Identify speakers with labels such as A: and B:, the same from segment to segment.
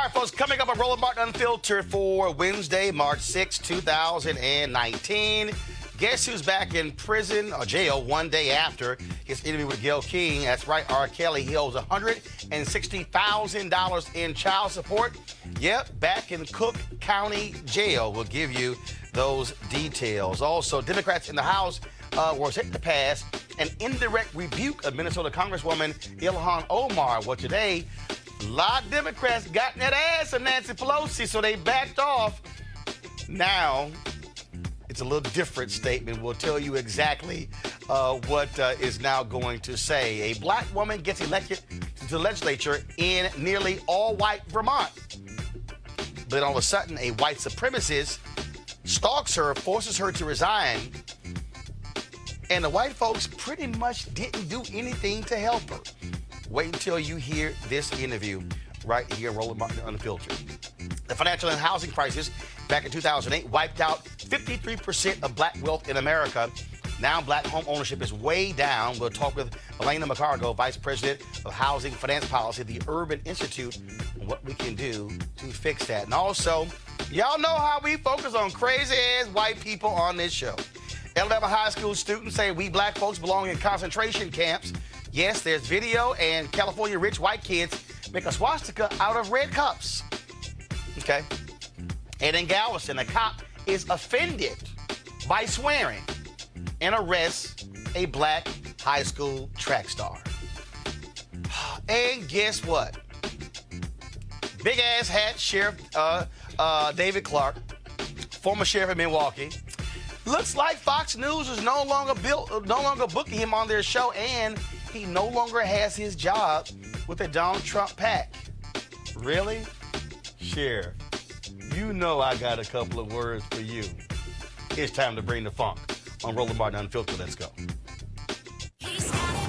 A: right, folks, coming up on Roland Unfiltered for Wednesday, March 6, 2019. Guess who's back in prison or jail one day after his interview with Gayle King? That's right, R. Kelly. He owes $160,000 in child support. Yep, back in Cook County Jail. We'll give you those details. Also, Democrats in the House were set to pass an indirect rebuke of Minnesota Congresswoman Ilhan Omar. Well, today, a lot of Democrats got in that ass of Nancy Pelosi, so they backed off. Now, it's a little different statement. We'll tell you exactly what is now going to say. A black woman gets elected to the legislature in nearly all-white Vermont. But all of a sudden, a white supremacist stalks her, forces her to resign, and the white folks pretty much didn't do anything to help her. Wait until you hear this interview right here, Roland Unfiltered. The financial and housing crisis back in 2008 wiped out 53% of black wealth in America. Now black home ownership is way down. We'll talk with Elena McCargo, Vice President of Housing Finance Policy at the Urban Institute, on what we can do to fix that. And also, y'all know how we focus on crazy-ass white people on this show. Alabama high school students say we black folks belong in concentration camps. Yes, there's video, and California rich white kids make a swastika out of red cups. Okay? And in Galveston, a cop is offended by swearing and arrests a black high school track star. And guess what? Big ass hat Sheriff David Clarke, former sheriff in Milwaukee. Looks like Fox News is no longer booking him on their show, and he no longer has his job with the Donald Trump PAC. Really? Sheriff, you know I got a couple of words for you. It's time to bring the funk on Roland Martin Unfiltered. Let's go.
B: He's got it.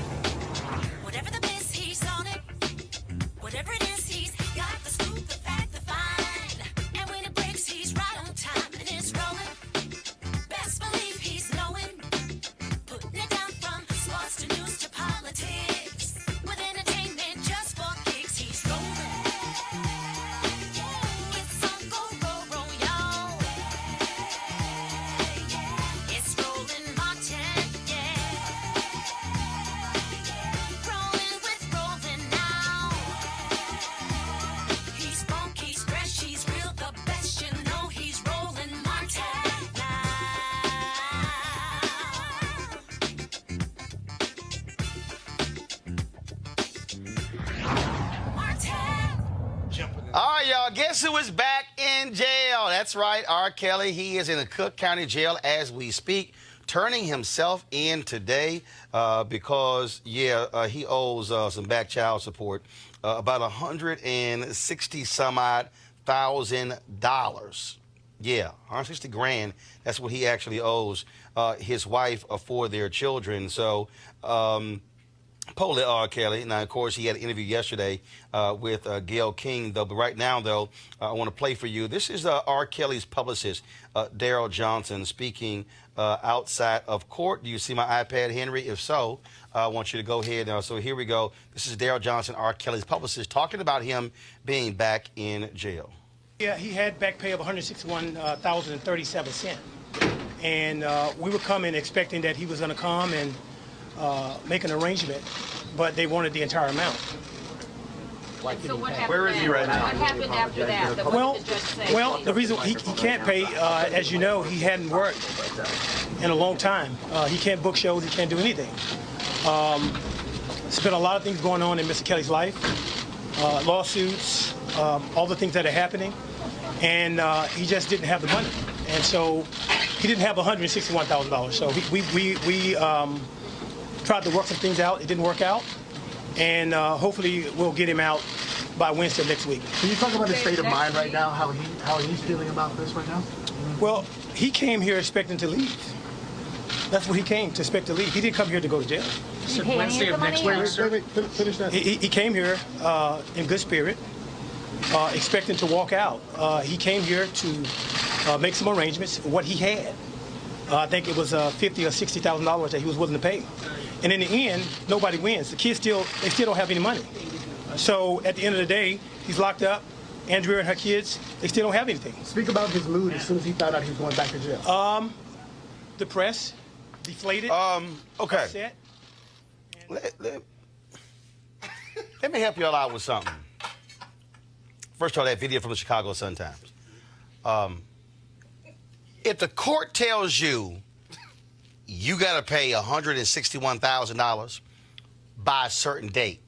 B: Whatever the biz, he's on it. Whatever it is, he's got the scoop, the fact, the find. And when it breaks, he's right on time and it's rolling. Best believe he's knowing. Putting it down from sports to news to politics. With entertainment just for kicks, he's rolling. It's on go, y'all. It's Roland Martin, yeah. Rolling with Roland now. He's funky, he's fresh, he's real, the best, you know he's Roland Martin now. Martin.
A: All right, y'all, guess who is back in jail? That's right, R. Kelly. He is in the Cook County Jail as we speak, turning himself in today because, he owes some back child support, about $160,000. Yeah, 160 grand. That's what he actually owes his wife for their children. So, Polly R. Kelly. Now, of course, he had an interview yesterday with Gayle King, though. But right now, though, I want to play for you. This is R. Kelly's publicist, Daryl Johnson, speaking outside of court. Do you see my iPad, Henry? If so, I want you to go ahead. So here we go. This is Daryl Johnson, R. Kelly's publicist, talking about him being back in jail.
C: Yeah, he had back pay of $161,037, and we were coming expecting that he was going to come and make an arrangement, but they wanted the entire amount.
D: So what happened?
A: Where is he right now?
D: What happened after that? What did the judge say?
C: Well, the reason he can't pay, as you know, he hadn't worked in a long time. He can't book shows. He can't do anything. There's been a lot of things going on in Mr. Kelly's life, lawsuits, all the things that are happening, and he just didn't have the money, and so he didn't have $161,000. So we tried to work some things out. It didn't work out, and hopefully we'll get him out by Wednesday next week.
E: Can you talk about his state of mind right now, how he's feeling about this right now?
C: Well, he came here expecting to leave. That's what he came to expect to leave. He didn't come here to go to jail.
E: Wednesday of next week. Finish that.
C: He came here in good spirit, expecting to walk out. He came here to make some arrangements for what he had. I think it was $50,000 or $60,000 that he was willing to pay. And in the end, nobody wins. The kids still don't have any money. So at the end of the day, he's locked up, Andrea and her kids, they still don't have anything.
E: Speak about his mood as soon as he found out he was going back to jail.
C: Depressed, deflated,
A: Okay.
C: upset.
A: Let me help you all out with something. First of all, that video from the Chicago Sun-Times. If the court tells you you got to pay $161,000 by a certain date,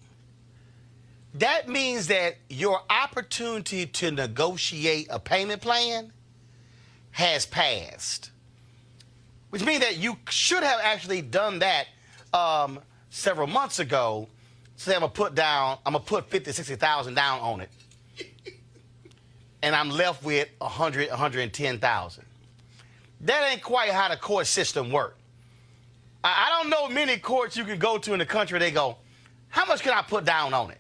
A: that means that your opportunity to negotiate a payment plan has passed, which means that you should have actually done that several months ago. Say I'm gonna put $50,000-$60,000 down on it, and I'm left with $110,000. That ain't quite how the court system works. I don't know many courts you can go to in the country. They go, how much can I put down on it?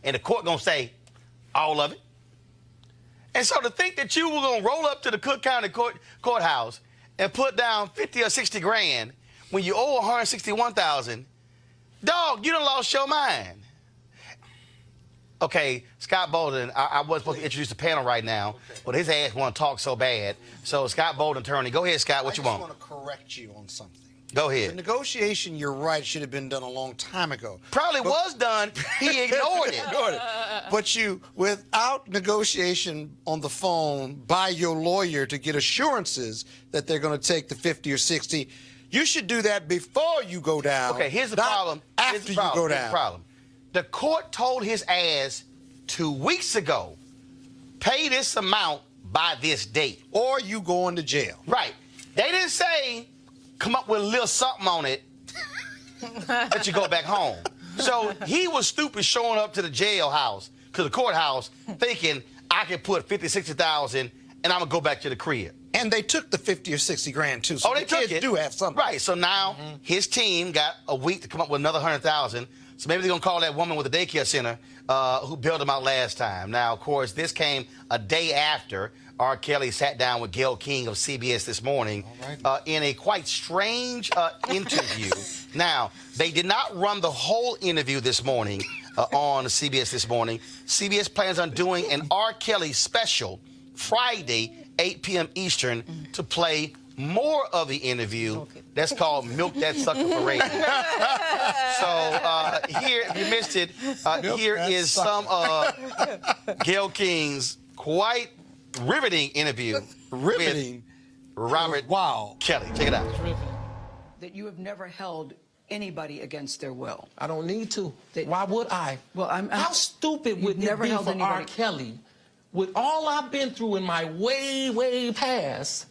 A: And the court gonna say, all of it. And so to think that you were gonna roll up to the Cook County courthouse and put down 50 or 60 grand when you owe 161,000, dog, you done lost your mind. Okay, Scott Bolden, I wasn't supposed to introduce the panel right now, but his ass want to talk so bad. So Scott Bolden, attorney, go ahead, Scott, what you want?
F: I just want to correct you on something.
A: Go
F: The
A: ahead.
F: negotiation, you're right, should have been done a long time ago.
A: Probably was done. He ignored it.
F: But you, without negotiation on the phone by your lawyer to get assurances that they're going to take the 50 or 60, you should do that before you go down.
A: Okay, here's the
F: not
A: problem.
F: After you go down.
A: Here's the problem. The court told his ass 2 weeks ago, pay this amount by this date.
F: Or you going to jail.
A: Right. They didn't say, come up with a little something on it that you go back home. So he was stupid showing up to the jailhouse, to the courthouse, thinking I can put 50, 60,000 and I'm gonna go back to the crib.
F: And they took the 50 or 60 grand too. So
A: Oh, they
F: the
A: took
F: kids
A: it.
F: do have something.
A: Right. So now his team got a week to come up with another 100,000. So maybe they're gonna call that woman with the daycare center who bailed him out last time. Now, of course, this came a day after R. Kelly sat down with Gayle King of CBS this morning in a quite strange interview. Now, they did not run the whole interview this morning on CBS this morning. CBS plans on doing an R. Kelly special Friday, 8 p.m. Eastern, to play more of the interview. That's called Milk That Sucker for ratings. So here, if you missed it, here is some of Gayle King's quite riveting interview with Robert Kelly. Check it out.
G: That you have never held anybody against their will.
H: I don't need to. Why would I?
G: Well,
H: How stupid would it
G: never
H: be
G: held
H: for R.
G: anybody-
H: Kelly, with all I've been through in my way past,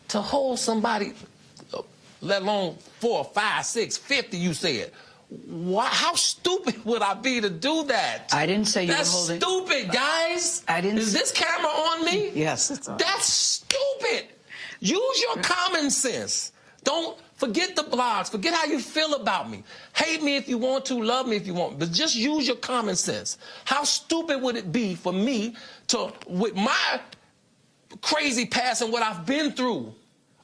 H: to hold somebody, let alone 4, 5, 6, 50, you said. Why, how stupid would I be to do that?
G: I didn't say you
H: That's
G: were holding...
H: stupid, guys.
G: I didn't...
H: Is this camera on me?
G: Yes, it's on.
H: That's stupid. Use your common sense. Don't forget the blogs. Forget how you feel about me. Hate me if you want to, love me if you want, but just use your common sense. How stupid would it be for me to, with my crazy past and what I've been through,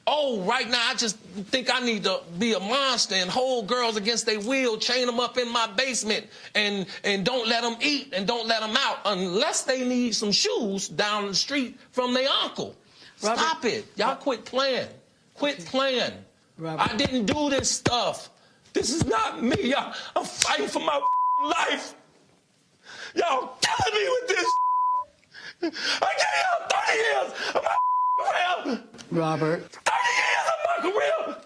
H: oh, right now I just think I need to be a monster and hold girls against their will, chain them up in my basement, and don't let them eat and don't let them out unless they need some shoes down the street from their uncle.
G: Robert,
H: Stop it. Y'all quit playing. Quit playing.
G: Robert.
H: I didn't do this stuff. This is not me. Y'all, I'm fighting for my life. Y'all killing me with this. I gave y'all 30 years of my career.
G: Robert.
H: 30 years of my career.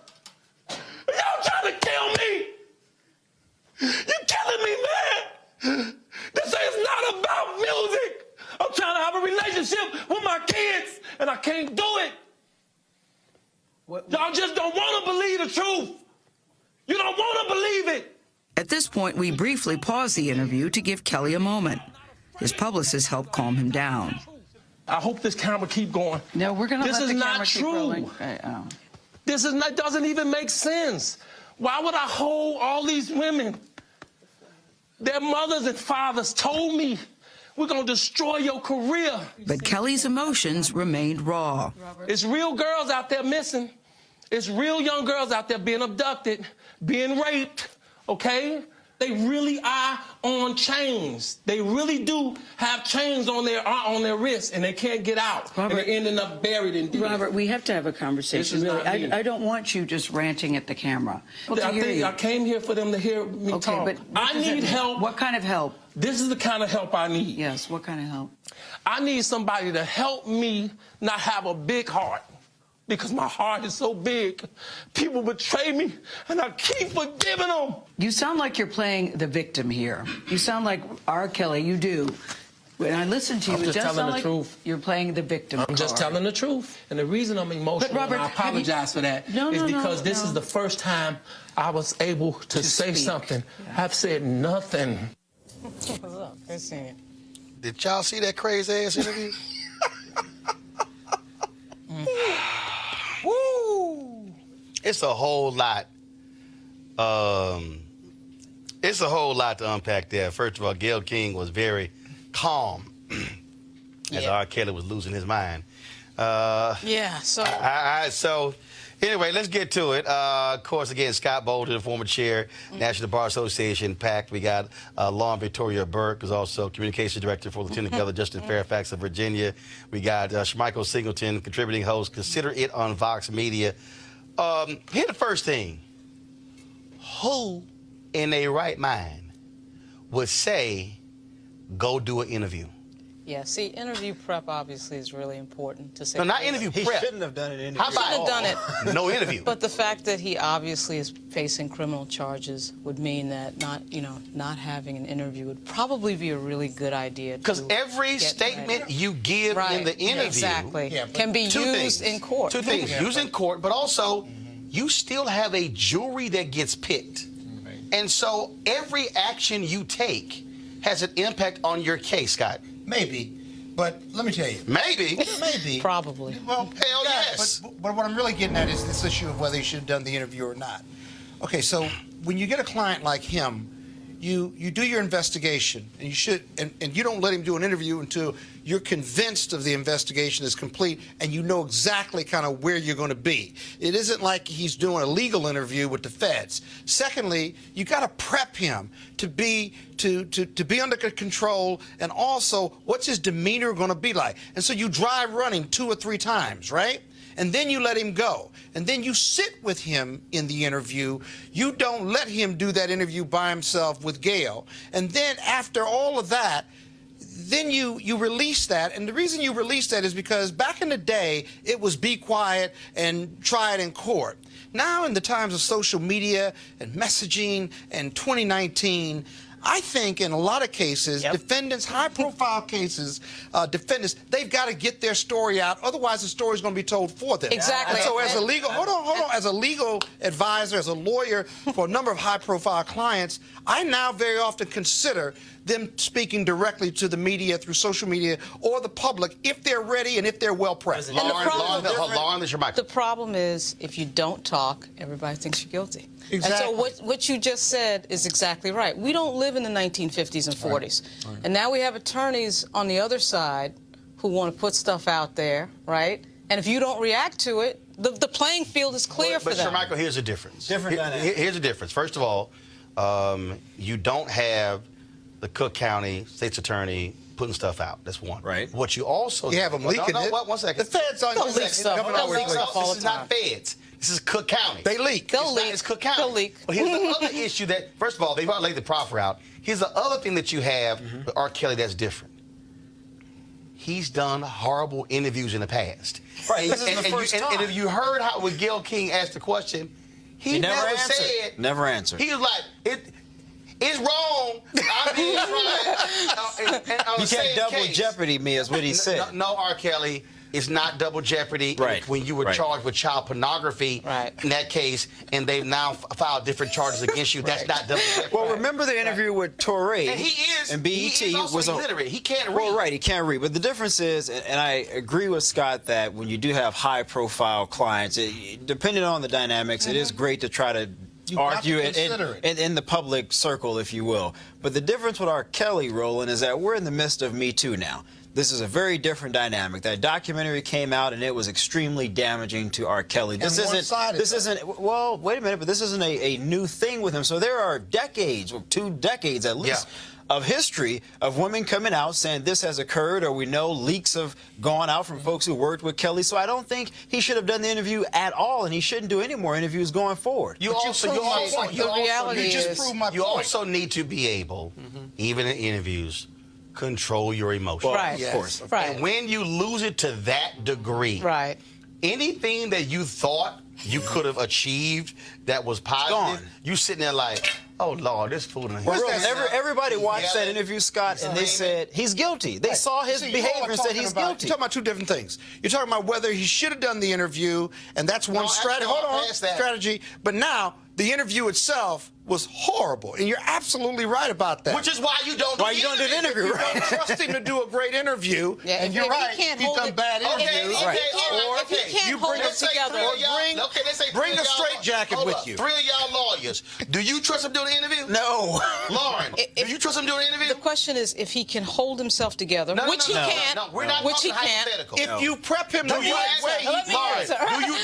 H: Y'all trying to kill me. You killing me, man. This is not about music. I'm trying to have a relationship with my kids, and I can't do it. Y'all just don't want to believe the truth. You don't want to believe it.
G: At this point, we briefly paused the interview to give Kelly a moment. His publicist helped calm him down.
H: I hope this camera keep going.
G: No, we're going to
H: This
G: let
H: is
G: the
H: not
G: camera keep
H: true.
G: rolling.
H: This is not, doesn't even make sense. Why would I hold all these women? Their mothers and fathers told me, we're going to destroy your career.
G: But Kelly's emotions remained raw.
H: It's real girls out there missing. It's real young girls out there being abducted, being raped, okay? They really are on chains. They really do have chains on their wrists, and they can't get out.
G: Robert,
H: and they're ending up buried in debt.
G: Robert, we have to have a conversation.
H: This is
G: Really,
H: not me.
G: I don't want you just ranting at the camera.
H: I came here for them to hear me talk.
G: But
H: I need help.
G: What kind of help?
H: This is the kind of help I need.
G: Yes, what kind of help?
H: I need somebody to help me not have a big heart. Because my heart is so big. People betray me, and I keep forgiving them.
G: You sound like you're playing the victim here. You sound like R. Kelly, you do. When I listen to you,
H: I'm
G: it
H: just
G: does
H: telling
G: sound
H: the
G: like
H: truth.
G: you're playing the victim
H: I'm just telling the truth. And the reason I'm emotional,
G: Robert,
H: and I apologize for that, is because this is the first time I was able to say
G: speak.
H: something. Yeah. I've said nothing.
I: What's up? Good seeing you.
A: Did y'all see that crazy ass interview? Woo! It's a whole lot. It's a whole lot to unpack there. First of all, Gayle King was very calm as R. Kelly was losing his mind.
I: Yeah, so...
A: So, anyway, let's get to it. Of course, again, Scott Bolden, the former chair, National Bar Association, PAC. We got Lauren Victoria Burke, who's also communications director for Lieutenant Governor Justin Fairfax of Virginia. We got Schmeichel Singleton, contributing host. Consider it on Vox Media. Here's the first thing. Who in their right mind would say, go do an interview?
I: Yeah, see, interview prep obviously is really important to say.
A: No, not interview
J: He
A: prep.
J: shouldn't have done it anyway.
A: How about
I: Shouldn't have done it.
A: no interview?
I: But the fact that he obviously is facing criminal charges would mean that not having an interview would probably be a really good idea.
A: Because every statement you give in the interview
I: can be used in court.
A: Two things. Used in court, but also you still have a jury that gets picked. And so every action you take has an impact on your case, Scott.
J: Maybe, but let me tell you.
A: Maybe.
J: Maybe.
I: Probably.
J: Well,
A: hell yes.
J: But what I'm really getting at is this issue of whether he should have done the interview or not. Okay, so when you get a client like him, you do your investigation, and you should, and you don't let him do an interview until you're convinced of the investigation is complete and you know exactly kind of where you're going to be. It isn't like he's doing a legal interview with the feds. Secondly, you got to prep him to be under control, and also what's his demeanor going to be like. And so you dry run him 2 or 3 times, right? And then you let him go. And then you sit with him in the interview. You don't let him do that interview by himself with Gayle. And then after all of that, then you release that. And the reason you release that is because back in the day, it was be quiet and try it in court. Now, in the times of social media and messaging and 2019, I think in a lot of cases, defendants, high-profile cases, defendants, they've got to get their story out. Otherwise, the story's going to be told for them.
I: Exactly.
J: And so as a legal, hold on, as a legal advisor, as a lawyer for a number of high-profile clients, I now very often consider them speaking directly to the media through social media or the public if they're ready and if they're well prepped.
I: The problem is if you don't talk, everybody thinks you're guilty.
J: Exactly.
I: And so what you just said is exactly right. We don't live in the 1950s and 40s. Right. And now we have attorneys on the other side who want to put stuff out there, right? And if you don't react to it, the playing field is clear for them.
A: But, Michael, here's the difference.
J: Here's
A: the difference. First of all, you don't have the Cook County State's Attorney putting stuff out. That's one.
J: Right.
A: What you also...
J: You have them leaking it.
A: One second.
J: The feds on
I: Don't leak stuff.
A: This is not feds. This is Cook County.
J: They leak.
A: It's Cook County.
I: They'll leak.
A: But here's the other issue that, first of all, they've already laid the proffer out. Here's the other thing that you have with R. Kelly that's different. He's done horrible interviews in the past.
J: Right. This is the first time.
A: And if you heard how when Gayle King asked the question, he never said.
J: Never answered.
A: He was like, it's wrong. I mean, it's right.
J: You can't double jeopardy me, is what he said.
A: No, R. Kelly. It's not double jeopardy when you were charged with child pornography in that case, and they've now filed different charges against you. That's not double jeopardy.
K: Well, remember the interview with Torrey?
A: And he is.
K: And BET
A: he is also illiterate. He can't read.
K: Well, right, he can't read. But the difference is, and I agree with Scott that when you do have high-profile clients, depending on the dynamics, it is great to try to argue in the public circle, if you will. But the difference with R. Kelly, Roland, is that we're in the midst of Me Too now. this is a very different dynamic. That documentary came out and it was extremely damaging to R. Kelly. This isn't. Well, wait a minute, but this isn't a new thing with him. So there are decades, or 2 decades at least, of history of women coming out saying this has occurred, or we know leaks have gone out from folks who worked with Kelly. So I don't think he should have done the interview at all, and he shouldn't do any more interviews going forward.
A: You also need to be able, even in interviews, control your emotions.
I: Right.
K: Of course.
I: Right.
A: And when you lose it to that degree,
I: Right.
A: anything that you thought you could have achieved that was positive, you sitting there like, oh Lord, this fool.
K: Everybody watched that interview, Scott, and they said he's guilty. They saw his behavior and said he's guilty.
J: You're talking about 2 different things. You're talking about whether he should have done the interview, and that's one strategy. Hold on, strategy. But now the interview itself was horrible, and you're absolutely right about that.
A: Which is why you don't do
J: the interview. You don't trust him to do a great interview, and you're right. He's done bad interviews.
I: If he can't hold it together,
J: bring a straitjacket with you.
A: 3 of y'all lawyers. Do you trust him doing the interview?
K: No.
A: Lauren, do you trust him doing the interview?
I: The question is if he can hold himself together, which he can't.
A: No, we're not talking hypothetical.
J: If you prep him the right way,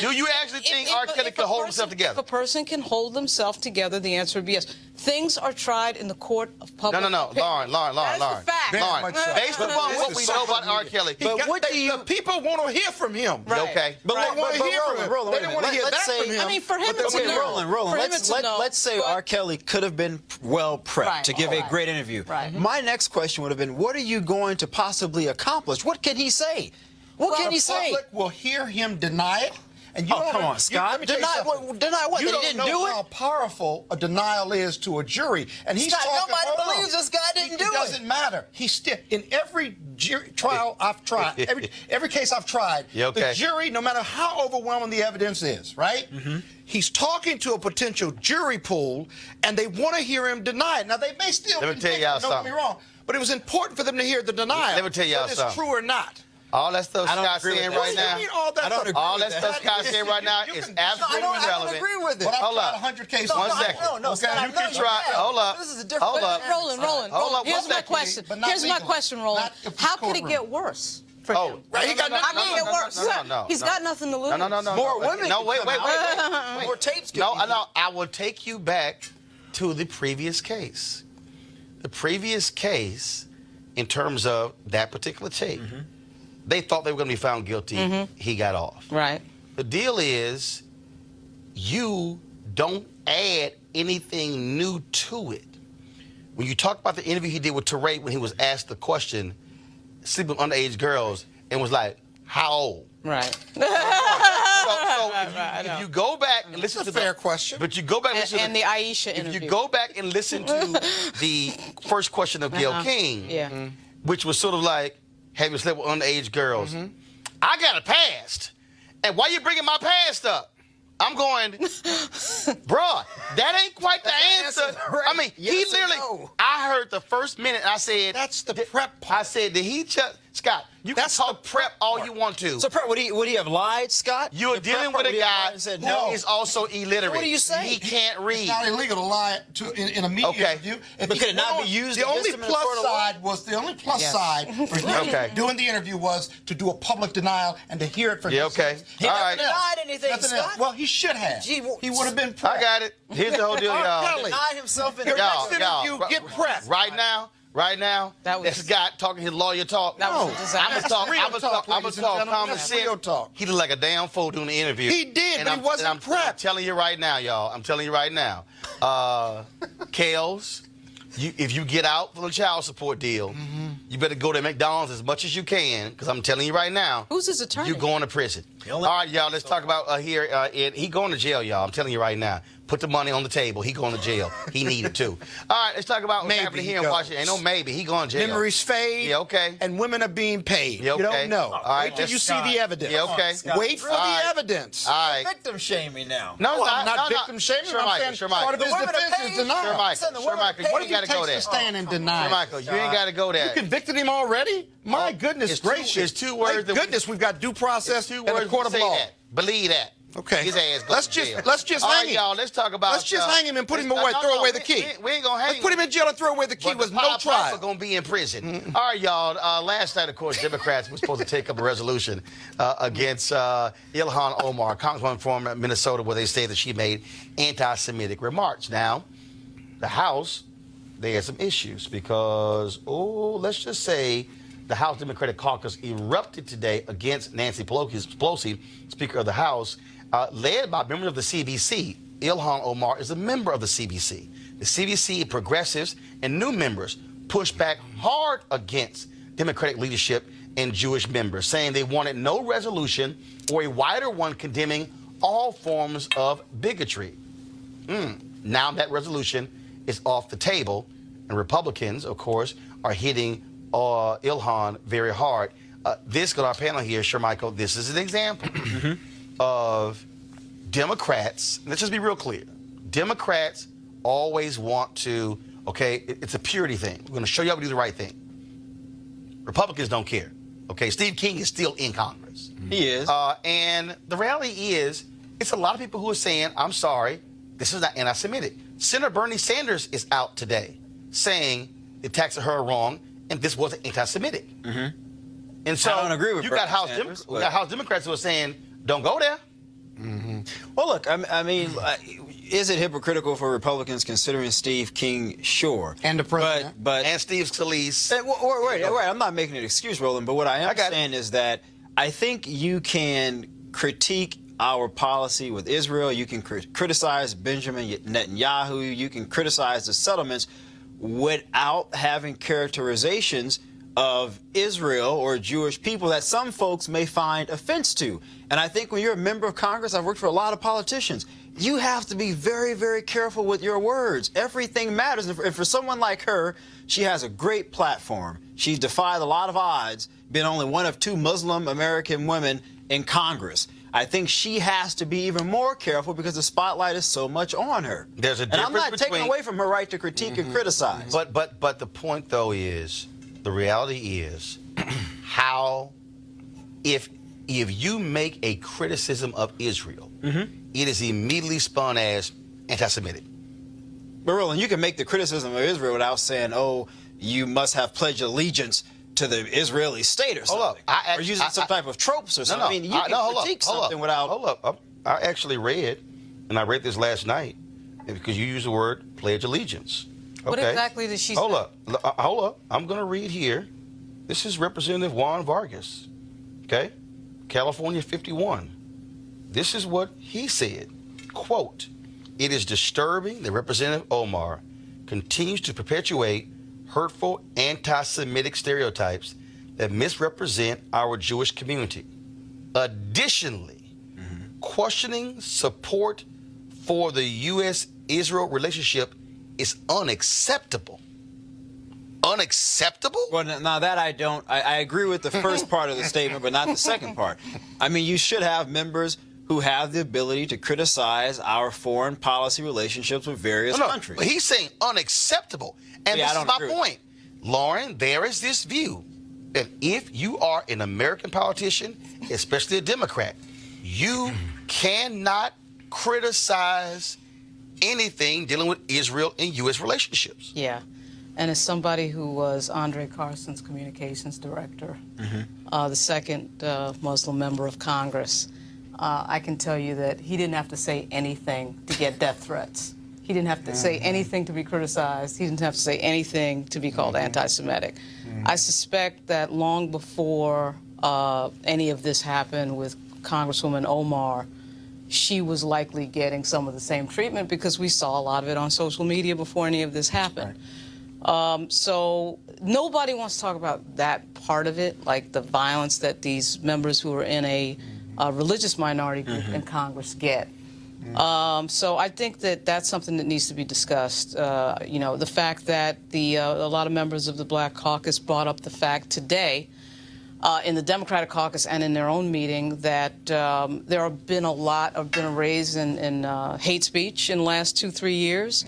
A: do you actually think R. Kelly can hold himself together?
I: If a person can hold themselves together, the answer would be yes. Things are tried in the court of public.
A: No. Lauren.
I: That's the fact.
A: Lauren, based upon what we know about R. Kelly,
J: the people want to hear from him.
I: Right.
A: Okay.
J: But they want to hear from him. They don't want to hear that from him.
I: I mean, for him, it's a no.
K: Roland, let's say R. Kelly could have been well prepped to give a great interview.
I: Right.
K: My next question would have been, what are you going to possibly accomplish? What can he say? What can he say?
J: The public will hear him deny it. And you
K: come on, Scott. Deny what? That he didn't do it?
J: You don't know how powerful a denial is to a jury. And he's talking,
K: nobody believes this guy didn't do it.
J: It doesn't matter. He's still, in every trial I've tried, every case I've tried, the jury, no matter how overwhelming the evidence is, right? He's talking to a potential jury pool, and they want to hear him deny it. Now, they may still
A: Let me tell y'all something.
J: Don't get me wrong, but it was important for them to hear the denial.
A: Let me tell y'all
J: whether
A: something.
J: it's true or not.
A: All that stuff Scott's saying right now, all that stuff Scott's saying right now is absolutely irrelevant.
K: I don't agree with it.
J: But I've tried 100 cases.
A: One second.
K: No, Scott,
A: you can try. Hold up.
K: This is a different.
I: Roland. Here's my question. Here's my question, Roland. How could it get worse?
J: Right, he got nothing.
I: I mean, it works. He's got nothing to lose.
A: No.
K: More women.
A: No, wait.
K: More tapes.
A: No, I will take you back to the previous case. The previous case, in terms of that particular tape, they thought they were going to be found guilty. He got off.
I: Right.
A: The deal is, you don't add anything new to it. When you talk about the interview he did with Teray when he was asked the question, sleeping with underage girls, and was like, how old?
I: Right.
A: If you go back and listen to the fair
J: question,
A: but you go back
I: and the Aisha interview.
A: If you go back and listen to the first question of Gayle King, which was sort of like, have you slept with underage girls? I got a past, and why you bringing my past up? I'm going, bruh, that ain't quite the answer.
J: Right.
A: I mean,
J: Yes
A: he literally,
J: no.
A: I heard the first minute, and I said,
J: that's the prep part.
A: I said, did he just, Scott, you can talk prep all you want to.
K: So, would he have lied, Scott?
A: You're dealing with a guy who is also illiterate.
K: What are you saying?
A: He can't read.
J: It's not illegal to lie in a media interview.
K: But could it not be used?
J: The only plus side for him doing the interview was to do a public denial and to hear it from him.
K: He never denied anything, Scott.
J: Well, he should have. He would have been prepped.
A: I got it. Here's the whole deal, y'all.
K: Denied himself in
J: your next interview. Get prepped.
A: Right now, this guy talking his lawyer talk. I'm gonna talk common sense. He looked like a damn fool doing the interview.
J: He did, but he wasn't prepped.
A: I'm telling you right now, y'all. I'm telling you right now. Kales, if you get out from the child support deal, you better go to McDonald's as much as you can, because I'm telling you right now.
I: Who's his attorney?
A: You're going to prison. All right, y'all, let's talk about here. He going to jail, y'all. I'm telling you right now. Put the money on the table. He going to jail. He needed to. All right, let's talk about what's happening here in Washington. Ain't no maybe. He going to jail.
J: Memories fade.
A: Yeah, okay.
J: And women are being paid.
A: Yeah, okay.
J: You don't know.
A: All right,
J: wait till you see the evidence.
A: Yeah, okay.
J: Wait for the evidence.
A: All right.
K: Victim shaming now.
J: No, I'm not victim shaming. I'm saying part of his defense is denial.
A: Sure, Michael, you ain't got to go there.
J: Stand and deny.
A: Sure, Michael, you ain't got to go there.
J: You convicted him already? My goodness gracious.
A: There's two words.
J: Thank goodness we've got due process and a court of law.
A: Believe that.
F: Okay.
A: His ass goes to jail.
F: Let's just
A: All
F: hang
A: right,
F: him.
A: y'all. Let's talk about.
F: Let's just hang him and put him away. Throw away the key.
A: We ain't gonna hang
F: Let's put him in jail and throw away the key
A: But
F: with
A: the
F: no
A: Pied Piper
F: trial.
A: gonna be in prison. All right, y'all. Last night, of course, Democrats were supposed to take up a resolution against Ilhan Omar, Congresswoman from Minnesota, where they say that she made anti-Semitic remarks. Now, the House, they had some issues because, let's just say the House Democratic Caucus erupted today against Nancy Pelosi, Speaker of the House, led by members of the CBC. Ilhan Omar is a member of the CBC. The CBC, progressives, and new members pushed back hard against Democratic leadership and Jewish members, saying they wanted no resolution or a wider one condemning all forms of bigotry. Now that resolution is off the table, and Republicans, of course, are hitting Ilhan very hard. This, got our panel here, Michael, this is an example of Democrats. Let's just be real clear. Democrats always want to, it's a purity thing. We're going to show you how to do the right thing. Republicans don't care. Steve King is still in Congress.
K: He is.
A: And the reality is, it's a lot of people who are saying, I'm sorry, this is not anti-Semitic. Senator Bernie Sanders is out today saying the attacks of her are wrong and this wasn't anti-Semitic. And so
K: I don't agree with
A: you got House Democrats who are saying, don't go there.
K: Well, look, I mean, is it hypocritical for Republicans considering Steve King? Sure.
J: And the president.
K: But
A: and Steve Scalise.
K: Wait, I'm not making an excuse, Roland, but what I am saying is that I think you can critique our policy with Israel. You can criticize Benjamin Netanyahu. You can criticize the settlements without having characterizations of Israel or Jewish people that some folks may find offense to. And I think when you're a member of Congress, I've worked for a lot of politicians, you have to be very, very careful with your words. Everything matters. And for someone like her, she has a great platform. She's defied a lot of odds, been only one of 2 Muslim American women in Congress. I think she has to be even more careful because the spotlight is so much on her.
A: There's a difference
K: and I'm not taking away from her right to critique and criticize.
A: But the point, though, is the reality is how if you make a criticism of Israel, it is immediately spun as anti-Semitic.
K: But Roland, you can make the criticism of Israel without saying, oh, you must have pledged allegiance to the Israeli state or something. Or using some type of tropes or something. I mean, you can critique something without...
A: Hold up. I actually read, and I read this last night, because you used the word pledge allegiance.
I: What exactly did she say?
A: Hold up. I'm going to read here. This is Representative Juan Vargas, California 51. This is what he said, quote, "It is disturbing that Representative Omar continues to perpetuate hurtful anti-Semitic stereotypes that misrepresent our Jewish community. Additionally, questioning support for the U.S.-Israel relationship is unacceptable." Unacceptable?
K: Well, now that I don't. I agree with the first part of the statement, but not the second part. I mean, you should have members who have the ability to criticize our foreign policy relationships with various countries.
A: But he's saying unacceptable. And this is my point. Lauren, there is this view that if you are an American politician, especially a Democrat, you cannot criticize anything dealing with Israel and U.S. relationships.
I: Yeah. And as somebody who was Andre Carson's communications director, the second Muslim member of Congress, I can tell you that he didn't have to say anything to get death threats. He didn't have to say anything to be criticized. He didn't have to say anything to be called anti-Semitic. I suspect that long before any of this happened with Congresswoman Omar, she was likely getting some of the same treatment because we saw a lot of it on social media before any of this happened. So nobody wants to talk about that part of it, like the violence that these members who are in a religious minority group in Congress get. So I think that that's something that needs to be discussed. You know, the fact that a lot of members of the Black Caucus brought up the fact today in the Democratic caucus and in their own meeting that there have been a raise in hate speech in the last 2-3 years.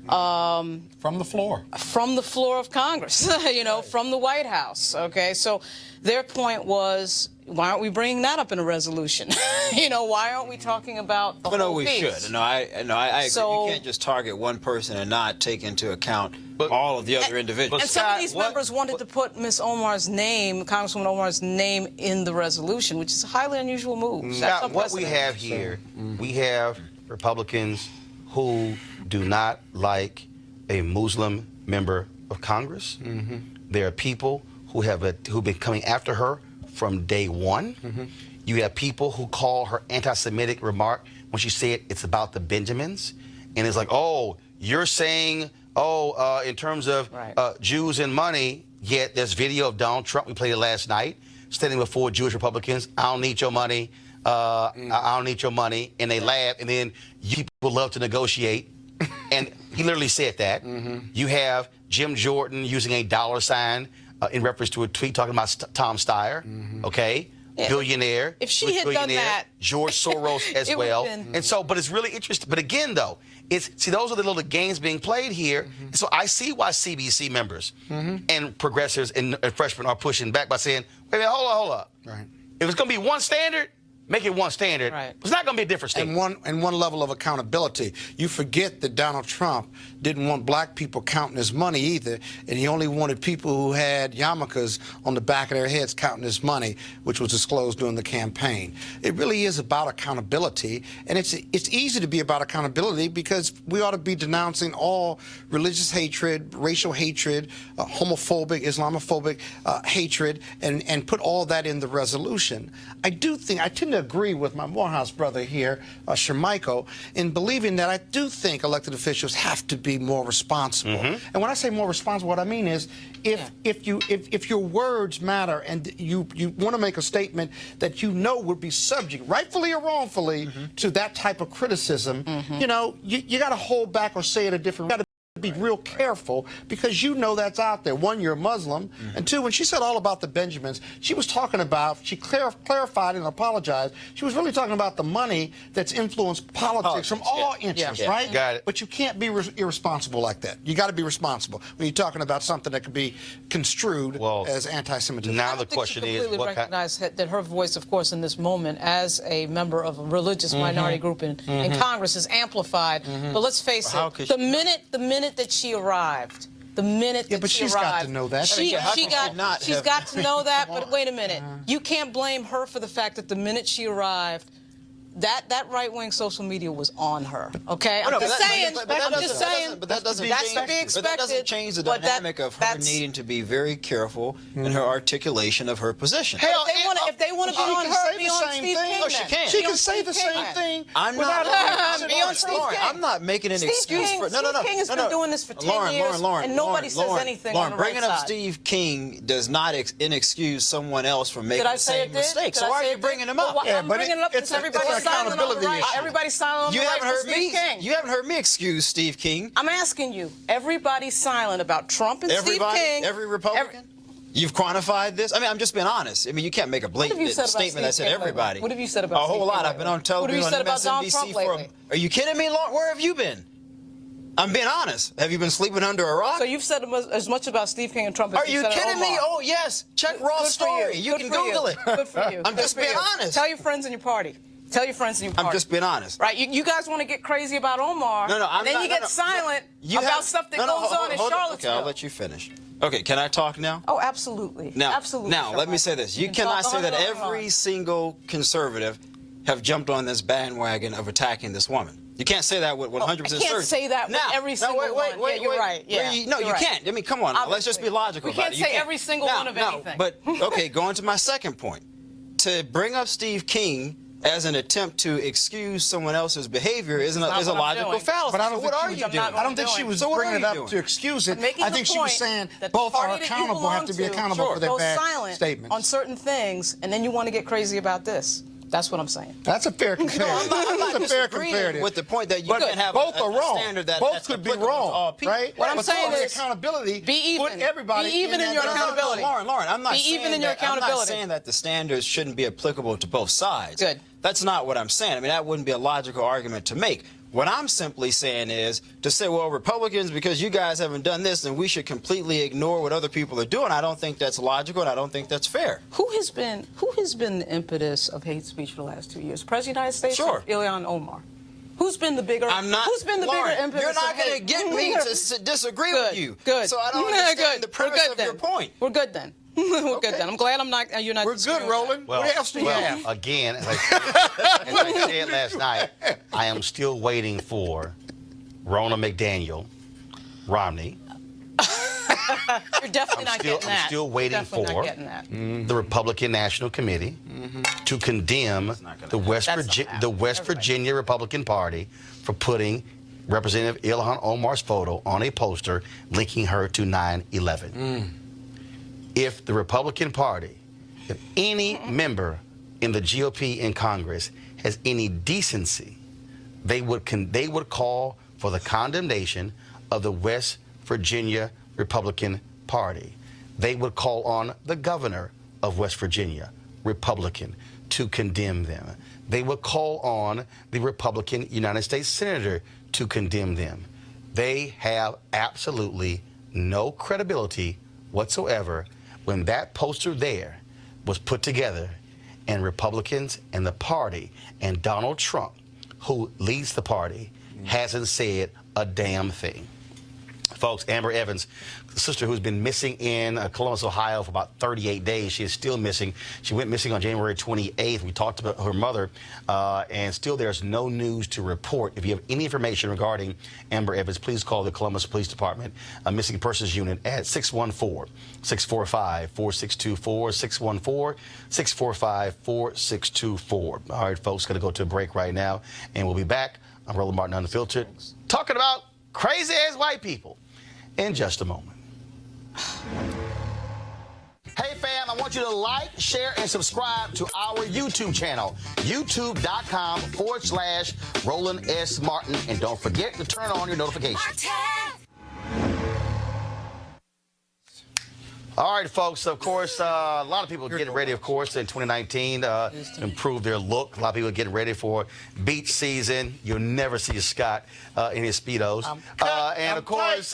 J: From the floor.
I: From the floor of Congress, you know, from the White House, okay? So their point was, why aren't we bringing that up in a resolution? You know, why aren't we talking about the
K: No,
I: whole
K: we
I: piece?
K: should. No, I agree.
I: So-
K: You can't just target one person and not take into account all of the other individuals.
I: And some of these members wanted to put Ms. Omar's name, Congresswoman Omar's name, in the resolution, which is a highly unusual move.
A: Now, what we have here, we have Republicans who do not like a Muslim member of Congress. There are people who've been coming after her from day one. You have people who call her anti-Semitic remark when she said it's about the Benjamins, and it's like, oh, you're saying, in terms of Jews and money. Yet there's video of Donald Trump. We played it last night, standing before Jewish Republicans. I don't need your money. I don't need your money, and they laugh. And then you people love to negotiate, and he literally said that. You have Jim Jordan using a dollar sign in reference to a tweet talking about Tom Steyer, okay?
I: Yeah.
A: Billionaire.
I: If she had done that,
A: George Soros as
I: it
A: well.
I: would've been-
A: And so, but it's really interesting. But again, though, those are the little games being played here. So I see why CBC members and progressives and freshmen are pushing back by saying, wait a minute, hold up.
J: Right.
A: If it's going to be one standard, make it one standard.
I: Right.
A: It's not going to be a different standard.
J: And one level of accountability. You forget that Donald Trump didn't want black people counting his money either, and he only wanted people who had yarmulkes on the back of their heads counting his money, which was disclosed during the campaign. It really is about accountability, and it's easy to be about accountability because we ought to be denouncing all religious hatred, racial hatred, homophobic, Islamophobic hatred, and put all that in the resolution. I tend to agree with my Morehouse brother here, Shermichael, in believing that I do think elected officials have to be more responsible. And when I say more responsible, what I mean is if your words matter and you want to make a statement that you know would be subject, rightfully or wrongfully, to that type of criticism, you know, you got to hold back or say it a different way. Be real careful because you know that's out there. One, you're a Muslim, and two, when she said all about the Benjamins, she was talking about, she clarified and apologized, she was really talking about the money that's influenced politics from all interests, right?
A: Got it.
J: But you can't be irresponsible like that. You got to be responsible when you're talking about something that could be construed as anti-Semitism.
A: Now
I: I
A: the
I: don't think
A: question
I: she
A: is,
I: completely recognized that her voice, of course, in this moment, as a member of a religious minority group in Congress, is amplified. But let's face it, the minute that she arrived, the minute that she
J: she's
I: arrived,
J: got to know that.
I: she's got to know that. But wait a minute, you can't blame her for the fact that the minute she arrived, that right-wing social media was on her. Okay, I'm just saying.
K: But that doesn't change the dynamic of her needing to be very careful in her articulation of her position.
J: Hell,
I: if they want to be on her, be on Steve King.
K: No, she can't.
J: She can say the same thing.
K: I'm not. Lauren, I'm not making an excuse for. No.
I: Steve King has been doing this for 10 years, and nobody says anything on the right
K: bringing up
I: side.
K: Steve King does not inexcuse someone else from making the same mistake. So why are you bringing him up?
I: I'm bringing it up because everybody's silent on the right. Everybody's silent on the right for Steve King.
K: You haven't heard me excuse Steve King.
I: I'm asking you. Everybody's silent about Trump and Steve King.
K: Every Republican? You've quantified this? I mean, I'm just being honest. I mean, you can't make a blatant statement that said everybody.
I: What have you said about
K: a whole
I: Steve
K: lot.
I: King
K: I've been on television on MSNBC for. Are you kidding me, Lauren? Where have you been? I'm being honest. Have you been sleeping under a rock?
I: So you've said as much about Steve King and Trump as
K: you
I: said
K: kidding
I: Omar.
K: me? Oh, yes. Check Raw's story. You can Google it.
I: Good for you.
K: I'm just being honest.
I: Tell your friends in your party. Tell your friends in your party.
K: I'm just being honest.
I: Right? You guys want to get crazy about Omar.
K: No, I'm
I: and then
K: not,
I: you get silent about stuff that goes on in Charlottesville.
K: Okay, I'll let you finish. Okay, can I talk now?
I: Oh, absolutely. Absolutely.
K: Now, let me say this. You cannot say that every single conservative have jumped on this bandwagon of attacking this woman. You can't say that with 100% certainty.
I: I can't say that with every single one.
K: Wait,
I: you're right. Yeah,
K: no, you can't. I mean, come on. Let's just be logical about it.
I: We can't say every single one of anything.
K: But, okay, going to my second point. To bring up Steve King as an attempt to excuse someone else's behavior is a logical fallacy.
J: But I don't
K: what are you doing?
J: I don't think she was bringing it up to excuse it. I think she was saying both are accountable, have to be accountable for their bad statements.
I: On certain things, and then you want to get crazy about this. That's what I'm saying.
J: That's a fair comparison.
K: I'm not
J: That's a fair comparative.
K: with the point that you can have
J: both are wrong.
K: Standard that
J: both could be wrong, right?
I: What I'm saying is
J: accountability.
I: Be even.
J: Put everybody
I: be even in your accountability.
K: Lauren, I'm not
I: be
K: saying
I: even in your accountability.
K: I'm not saying that the standards shouldn't be applicable to both sides.
I: Good.
K: That's not what I'm saying. I mean, that wouldn't be a logical argument to make. What I'm simply saying is to say, well, Republicans, because you guys haven't done this, then we should completely ignore what other people are doing. I don't think that's logical, and I don't think that's fair.
I: Who has been the impetus of hate speech for the last 2 years? President of the United States?
K: Sure.
I: Or Ilhan Omar? Who's been the bigger? Who's been the
K: Lauren,
I: bigger impetus?
K: you're not
I: going to
K: get me to disagree with you.
I: Good.
K: So I don't understand the premise of your point.
I: We're good then. We're good then. I'm glad you're not.
J: We're good, Roland.
A: Well,
J: what else do you have?
A: Again, as I said last night, I am still waiting for Ronna McDaniel, Romney.
I: You're definitely not getting that.
A: I'm still waiting for the Republican National Committee to condemn the West Virginia Republican Party for putting Representative Ilhan Omar's photo on a poster linking her to 9/11. If the Republican Party, if any member in the GOP in Congress has any decency, they would call for the condemnation of the West Virginia Republican Party. They would call on the governor of West Virginia, Republican, to condemn them. They would call on the Republican United States Senator to condemn them. They have absolutely no credibility whatsoever when that poster there was put together and Republicans and the party and Donald Trump, who leads the party, hasn't said a damn thing. Folks, Amber Evans, the sister who's been missing in Columbus, Ohio for about 38 days. She is still missing. She went missing on January 28th. We talked about her mother, and still there's no news to report. If you have any information regarding Amber Evans, please call the Columbus Police Department Missing Persons Unit at 614-645-4624, 614-645-4624. All right, folks, going to go to a break right now, and we'll be back. I'm Roland Martin Unfiltered, talking about crazy-ass white people in just a moment. Hey, fam, I want you to like, share, and subscribe to our YouTube channel, youtube.com/Roland S. Martin. And don't forget to turn on your notifications. All right, folks, of course, a lot of people getting ready, of course, in 2019 to improve their look. A lot of people getting ready for beach season. You'll never see Scott in his Speedos. And, of course,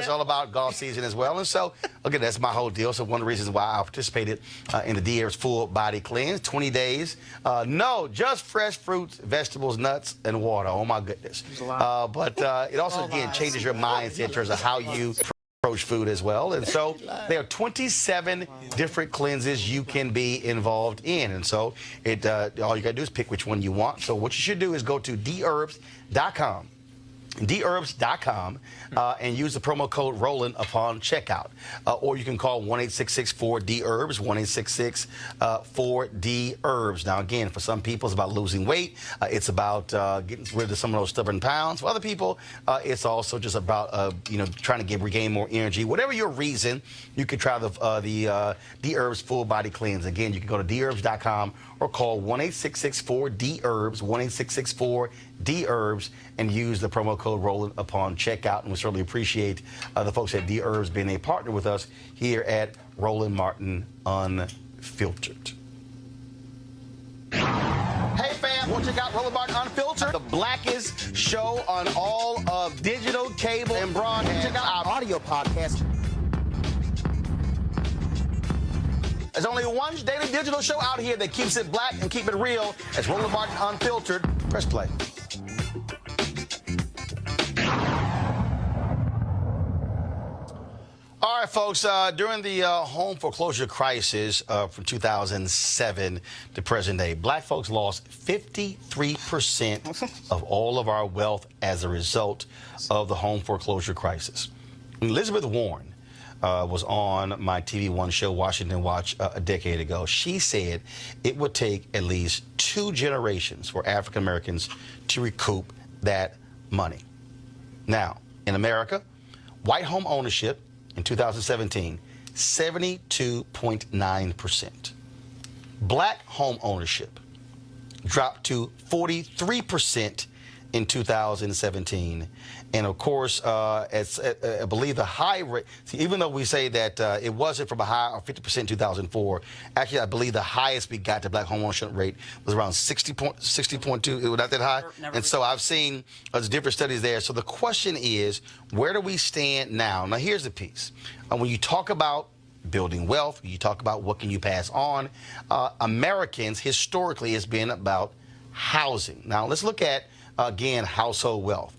A: all about golf season as well. And so, again, that's my whole deal. So one of the reasons why I participated in the D-Herbs Full Body Cleanse, 20 days. No, just fresh fruits, vegetables, nuts, and water. Oh, my goodness. But it also, again, changes your mindset in terms of how you approach food as well. And so there are 27 different cleanses you can be involved in. And so all you got to do is pick which one you want. So what you should do is go to dherbs.com. dherbs.com and use the promo code Roland upon checkout. Or you can call 1-866-4-DHERBS, 1-866-4-DHERBS. Now, again, for some people, it's about losing weight. It's about getting rid of some of those stubborn pounds. For other people, it's also just about, trying to regain more energy. Whatever your reason, you can try the D-Herbs Full Body Cleanse. Again, you can go to dherbs.com or call 1-866-4-DHERBS, 1-866-4-DHERBS, and use the promo code Roland upon checkout. And we certainly appreciate the folks at D-Herbs being a partner with us here at Roland Martin Unfiltered. Hey, fam, want to check out Roland Martin Unfiltered, the blackest show on all of digital, cable, and broadcast. Check out our audio podcast. There's only one daily digital show out here that keeps it black and keep it real. It's Roland Martin Unfiltered. Press play. All right, folks, during the home foreclosure crisis from 2007 to present day, black folks lost 53% of all of our wealth as a result of the home foreclosure crisis. Elizabeth Warren was on my TV One show, Washington Watch, a decade ago. She said it would take at least 2 generations for African Americans to recoup that money. Now, in America, white home ownership in 2017, 72.9%. Black home ownership dropped to 43% in 2017. And of course, I believe the high rate, see, even though we say that it wasn't from a high of 50% in 2004, actually, I believe the highest we got to black homeownership rate was around 60.2. It was not that high. And so I've seen different studies there. So the question is, where do we stand now? Now, here's the piece. When you talk about building wealth, you talk about what can you pass on, Americans historically has been about housing. Now, let's look at, again, household wealth.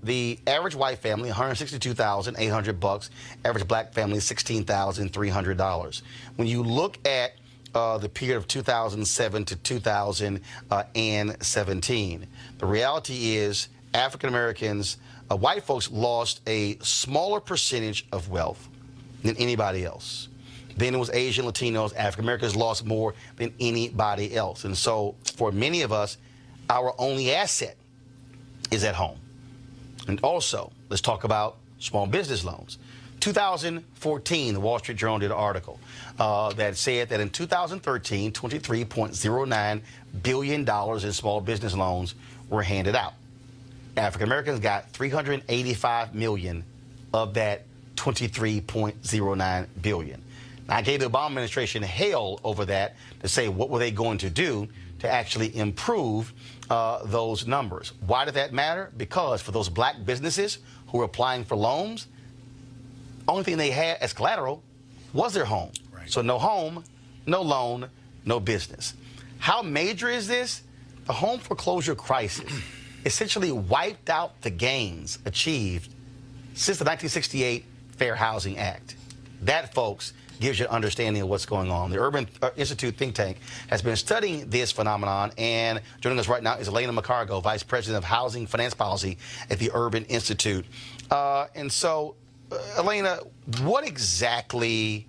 A: The average white family, $162,800. Average black family, $16,300. When you look at the period of 2007 to 2017, the reality is African Americans, white folks lost a smaller percentage of wealth than anybody else. Then it was Asian, Latinos, African Americans lost more than anybody else. And so for many of us, our only asset is at home. And also, let's talk about small business loans. 2014, the Wall Street Journal did an article that said that in 2013, $23.09 billion in small business loans were handed out. African Americans got $385 million of that $23.09 billion. Now, I gave the Obama administration hell over that to say what were they going to do to actually improve those numbers. Why did that matter? Because for those black businesses who were applying for loans, only thing they had as collateral was their home. Right. So no home, no loan, no business. How major is this? The home foreclosure crisis essentially wiped out the gains achieved since the 1968 Fair Housing Act. That, folks, gives you an understanding of what's going on. The Urban Institute think tank has been studying this phenomenon, and joining us right now is Elena McCargo, Vice President of Housing Finance Policy at the Urban Institute. And so, Elena, what exactly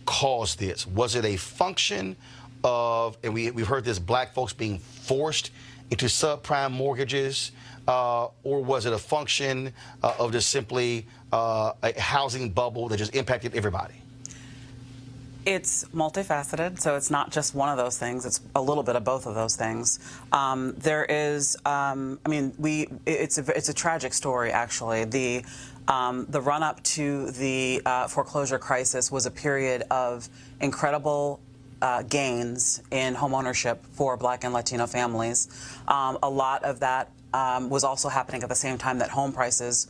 A: caused this? Was it a function of, and we've heard this, black folks being forced into subprime mortgages, or was it a function of just simply a housing bubble that just impacted everybody?
L: It's multifaceted, so it's not just one of those things. It's a little bit of both of those things. There is, I mean, it's a tragic story, actually. The run-up to the foreclosure crisis was a period of incredible gains in homeownership for Black and Latino families. A lot of that was also happening at the same time that home prices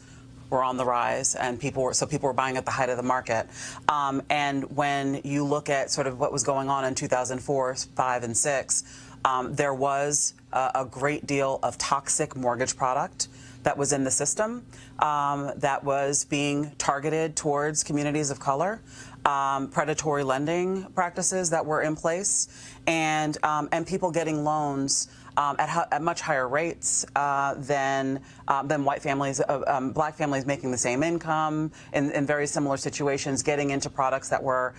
L: were on the rise, and people were buying at the height of the market. And when you look at sort of what was going on in 2004, 5, and 6, there was a great deal of toxic mortgage product that was in the system that was being targeted towards communities of color, predatory lending practices that were in place, and people getting loans at much higher rates than white families, black families making the same income in very similar situations, getting into products that were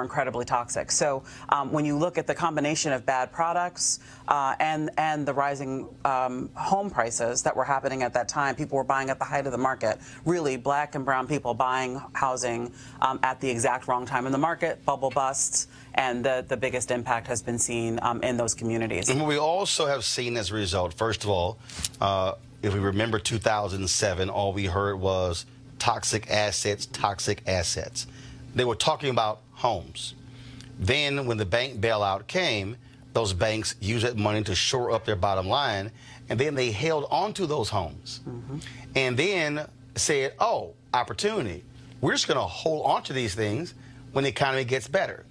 L: incredibly toxic. So when you look at the combination of bad products and the rising home prices that were happening at that time, people were buying at the height of the market. Really, black and brown people buying housing at the exact wrong time in the market, bubble busts. And the biggest impact has been seen in those communities.
A: And what we also have seen as a result, first of all, if we remember 2007, all we heard was toxic assets, toxic assets. They were talking about homes. Then when the bank bailout came, those banks used that money to shore up their bottom line, and then they held onto those homes. Mm-hmm. And then said, oh, opportunity. We're just going to hold on to these things when the economy gets better.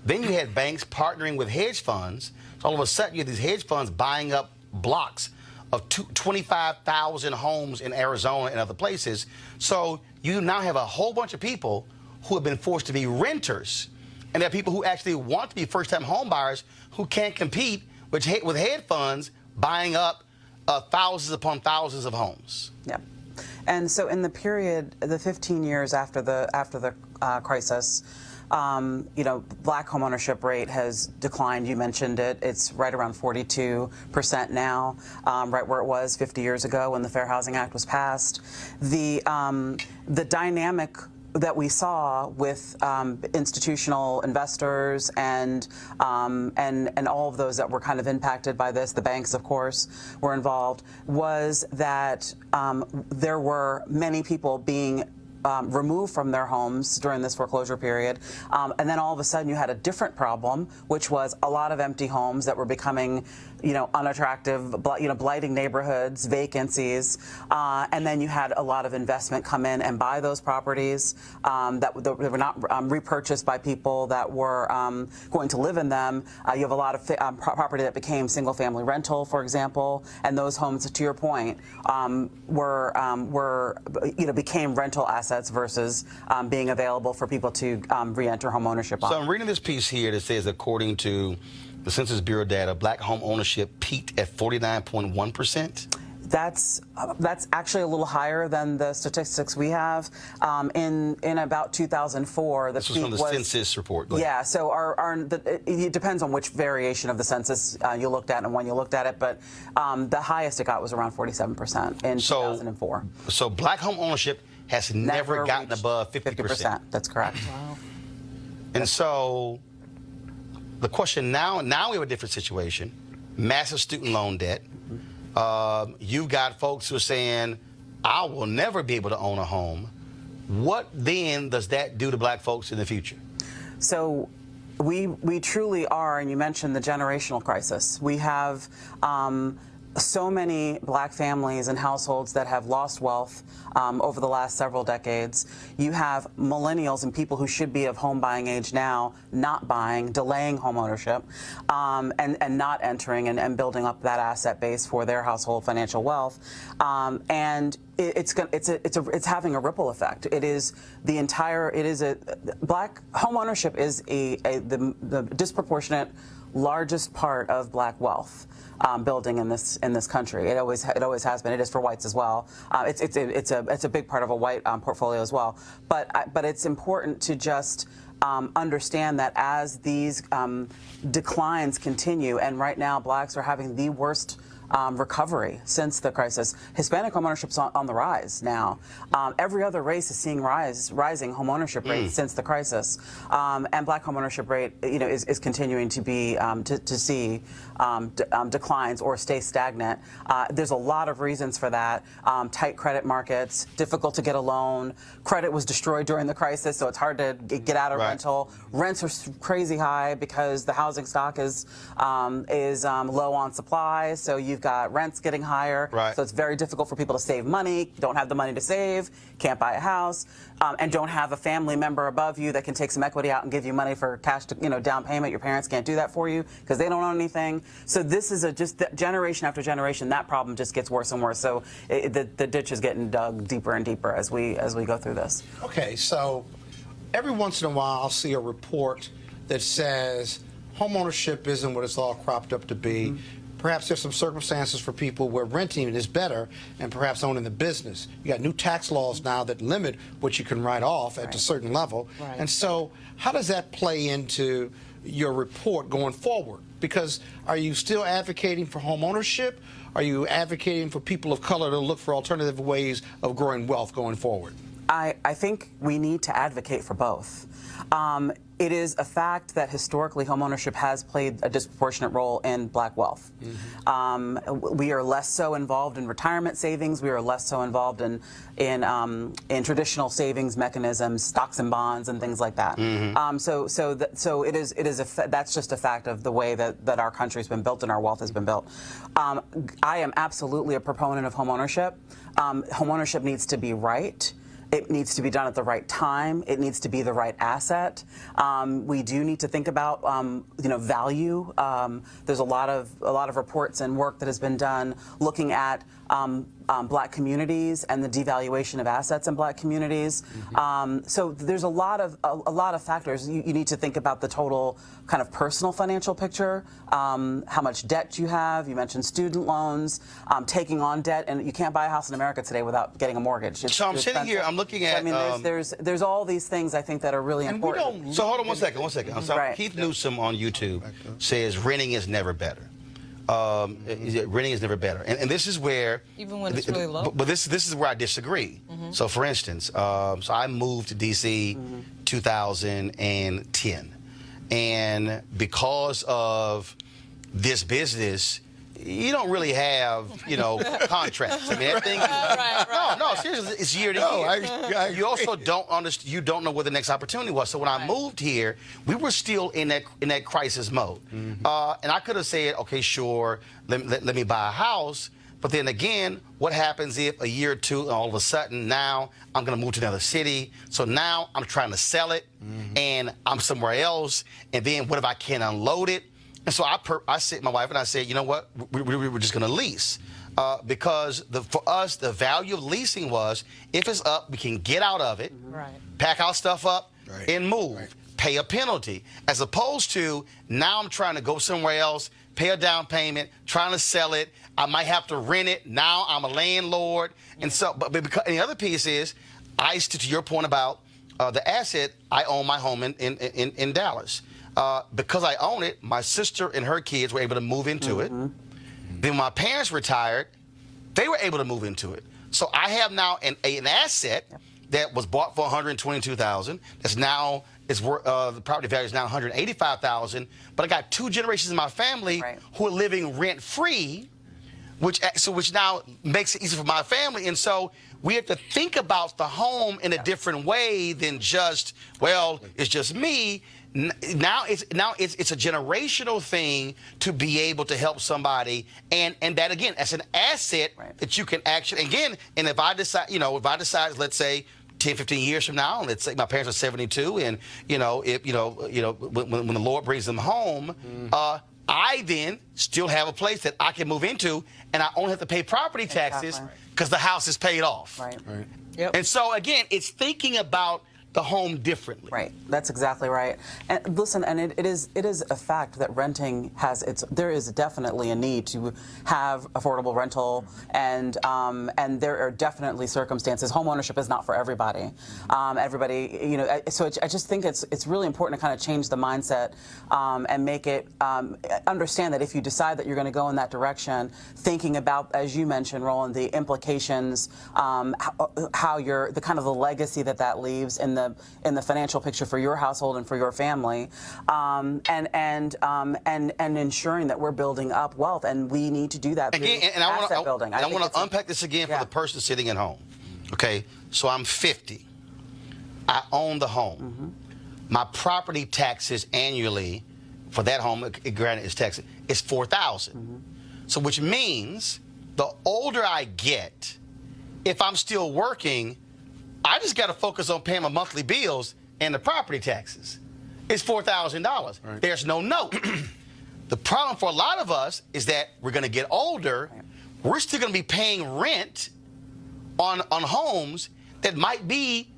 A: Then you had banks partnering with hedge funds. So all of a sudden, you had these hedge funds buying up blocks of 25,000 homes in Arizona and other places. So you now have a whole bunch of people who have been forced to be renters. And there are people who actually want to be first-time home buyers who can't compete with hedge funds buying up thousands upon thousands of homes.
L: Yeah. And so in the period, the 15 years after the crisis, Black homeownership rate has declined. You mentioned it. It's right around 42% now, right where it was 50 years ago when the Fair Housing Act was passed. The dynamic we saw with institutional investors and all of those that were kind of impacted by this, the banks, of course, were involved, was that there were many people being removed from their homes during this foreclosure period, and then all of a sudden you had a different problem, which was a lot of empty homes that were becoming, unattractive, blighting neighborhoods, vacancies, and then you had a lot of investment come in and buy those properties that were not repurchased by people that were going to live in them. You have a lot of property that became single-family rental, for example, and those homes, to your point, became rental assets versus being available for people to re-enter home ownership on.
A: So I'm reading this piece here that says, according to the Census Bureau data, black home ownership peaked at 49.1%.
L: That's actually a little higher than the statistics we have. In about 2004, the
A: this was from the census report.
L: Yeah, so it depends on which variation of the census you looked at and when you looked at it, but the highest it got was around 47% in 2004.
A: So black home ownership has never gotten above 50%.
L: That's correct. Wow.
A: And so the question now we have a different situation, massive student loan debt. You've got folks who are saying, I will never be able to own a home. What then does that do to black folks in the future?
L: So we truly are, and you mentioned the generational crisis. We have so many black families and households that have lost wealth over the last several decades. You have millennials and people who should be of home buying age now not buying, delaying home ownership, and not entering and building up that asset base for their household financial wealth. And it's having a ripple effect. Black home ownership is the disproportionate largest part of black wealth building in this country. It always has been. It is for whites as well. It's a big part of a white portfolio as well. But it's important to just understand that as these declines continue, and right now blacks are having the worst recovery since the crisis. Hispanic homeownership's on the rise now. Every other race is seeing rising homeownership rates since the crisis, and black homeownership rate, is continuing to be to see declines or stay stagnant. There's a lot of reasons for that. Tight credit markets, difficult to get a loan. Credit was destroyed during the crisis, so it's hard to get out of rental. Rents are crazy high because the housing stock is low on supply. So you've got rents getting higher. So it's very difficult for people to save money. Don't have the money to save. Can't buy a house, and don't have a family member above you that can take some equity out and give you money for cash, down payment. Your parents can't do that for you because they don't own anything. So this is just generation after generation. That problem just gets worse and worse. So the ditch is getting dug deeper and deeper as we go through this.
J: Okay, so every once in a while I'll see a report that says homeownership isn't what it's all cropped up to be. Perhaps there's some circumstances for people where renting is better and perhaps owning the business. You got new tax laws now that limit what you can write off at a certain level. And so how does that play into your report going forward? Because are you still advocating for home ownership? Are you advocating for people of color to look for alternative ways of growing wealth going forward?
L: I think we need to advocate for both. It is a fact that historically homeownership has played a disproportionate role in black wealth. We are less so involved in retirement savings. We are less so involved in traditional savings mechanisms, stocks and bonds, and things like that. So it is that's just a fact of the way that our country's been built and our wealth has been built. I am absolutely a proponent of homeownership. Homeownership needs to be right. It needs to be done at the right time. It needs to be the right asset. We do need to think about, value. There's a lot of reports and work that has been done looking at black communities and the devaluation of assets in black communities. So there's a lot of factors. You need to think about the total kind of personal financial picture, how much debt you have. You mentioned student loans, taking on debt, and you can't buy a house in America today without getting a mortgage.
A: So I'm sitting here, I'm looking at.
L: There's all these things I think that are really important.
A: So hold on one second. I'm sorry. Keith Newsom on YouTube says renting is never better. renting is never better. And this is where...
I: Even when it's really low?
A: But this is where I disagree. So, for instance, so I moved to D.C. 2010. And because of this business, you don't really have, contracts. I mean, that thing. No, seriously, it's year to year. You also don't understand. You don't know what the next opportunity was. So when I moved here, we were still in that crisis mode, and I could have said, okay, sure, let me buy a house. But then again, what happens if a year or two, all of a sudden now I'm going to move to another city? So now I'm trying to sell it, and I'm somewhere else. And then what if I can't unload it? And so I said, my wife and I said, you know what, we're just going to lease. Because for us, the value of leasing was, if it's up, we can get out of it, pack our stuff up, and move, pay a penalty. As opposed to, now I'm trying to go somewhere else, pay a down payment, trying to sell it. I might have to rent it. Now I'm a landlord. And so, but because, and the other piece is, to your point about the asset, I own my home in Dallas. Because I own it, my sister and her kids were able to move into it. Then when my parents retired, they were able to move into it. So I have now an asset that was bought for $122,000. That's now the property value is now $185,000. But I got 2 generations in my family who are living rent free, which now makes it easy for my family. And so we have to think about the home in a different way than just, well, it's just me. Now it's a generational thing to be able to help somebody, and that again, as an asset that you can actually, again, and if I decide, let's say 10, 15 years from now, let's say my parents are 72, and when the Lord brings them home, I then still have a place that I can move into, and I only have to pay property taxes because the house is paid off. And so again, it's thinking about the home differently.
L: That's exactly right. And listen, and it is a fact that renting there is definitely a need to have affordable rental, and there are definitely circumstances. Home ownership is not for everybody. So I just think it's really important to kind of change the mindset and make it understand that if you decide that you're going to go in that direction, thinking about, as you mentioned, Roland, the implications, how the kind of the legacy that leaves in the financial picture for your household and for your family, and ensuring that we're building up wealth, and we need to do that
A: again. And I want to unpack this again for the person sitting at home. Okay, so I'm 50. I own the home. My property taxes annually for that home, granted, is taxed, is $4,000. So which means the older I get, if I'm still working, I just got to focus on paying my monthly bills and the property taxes. It's $4,000. There's no note. The problem for a lot of us is that we're going to get older. We're still going to be paying rent on homes that might be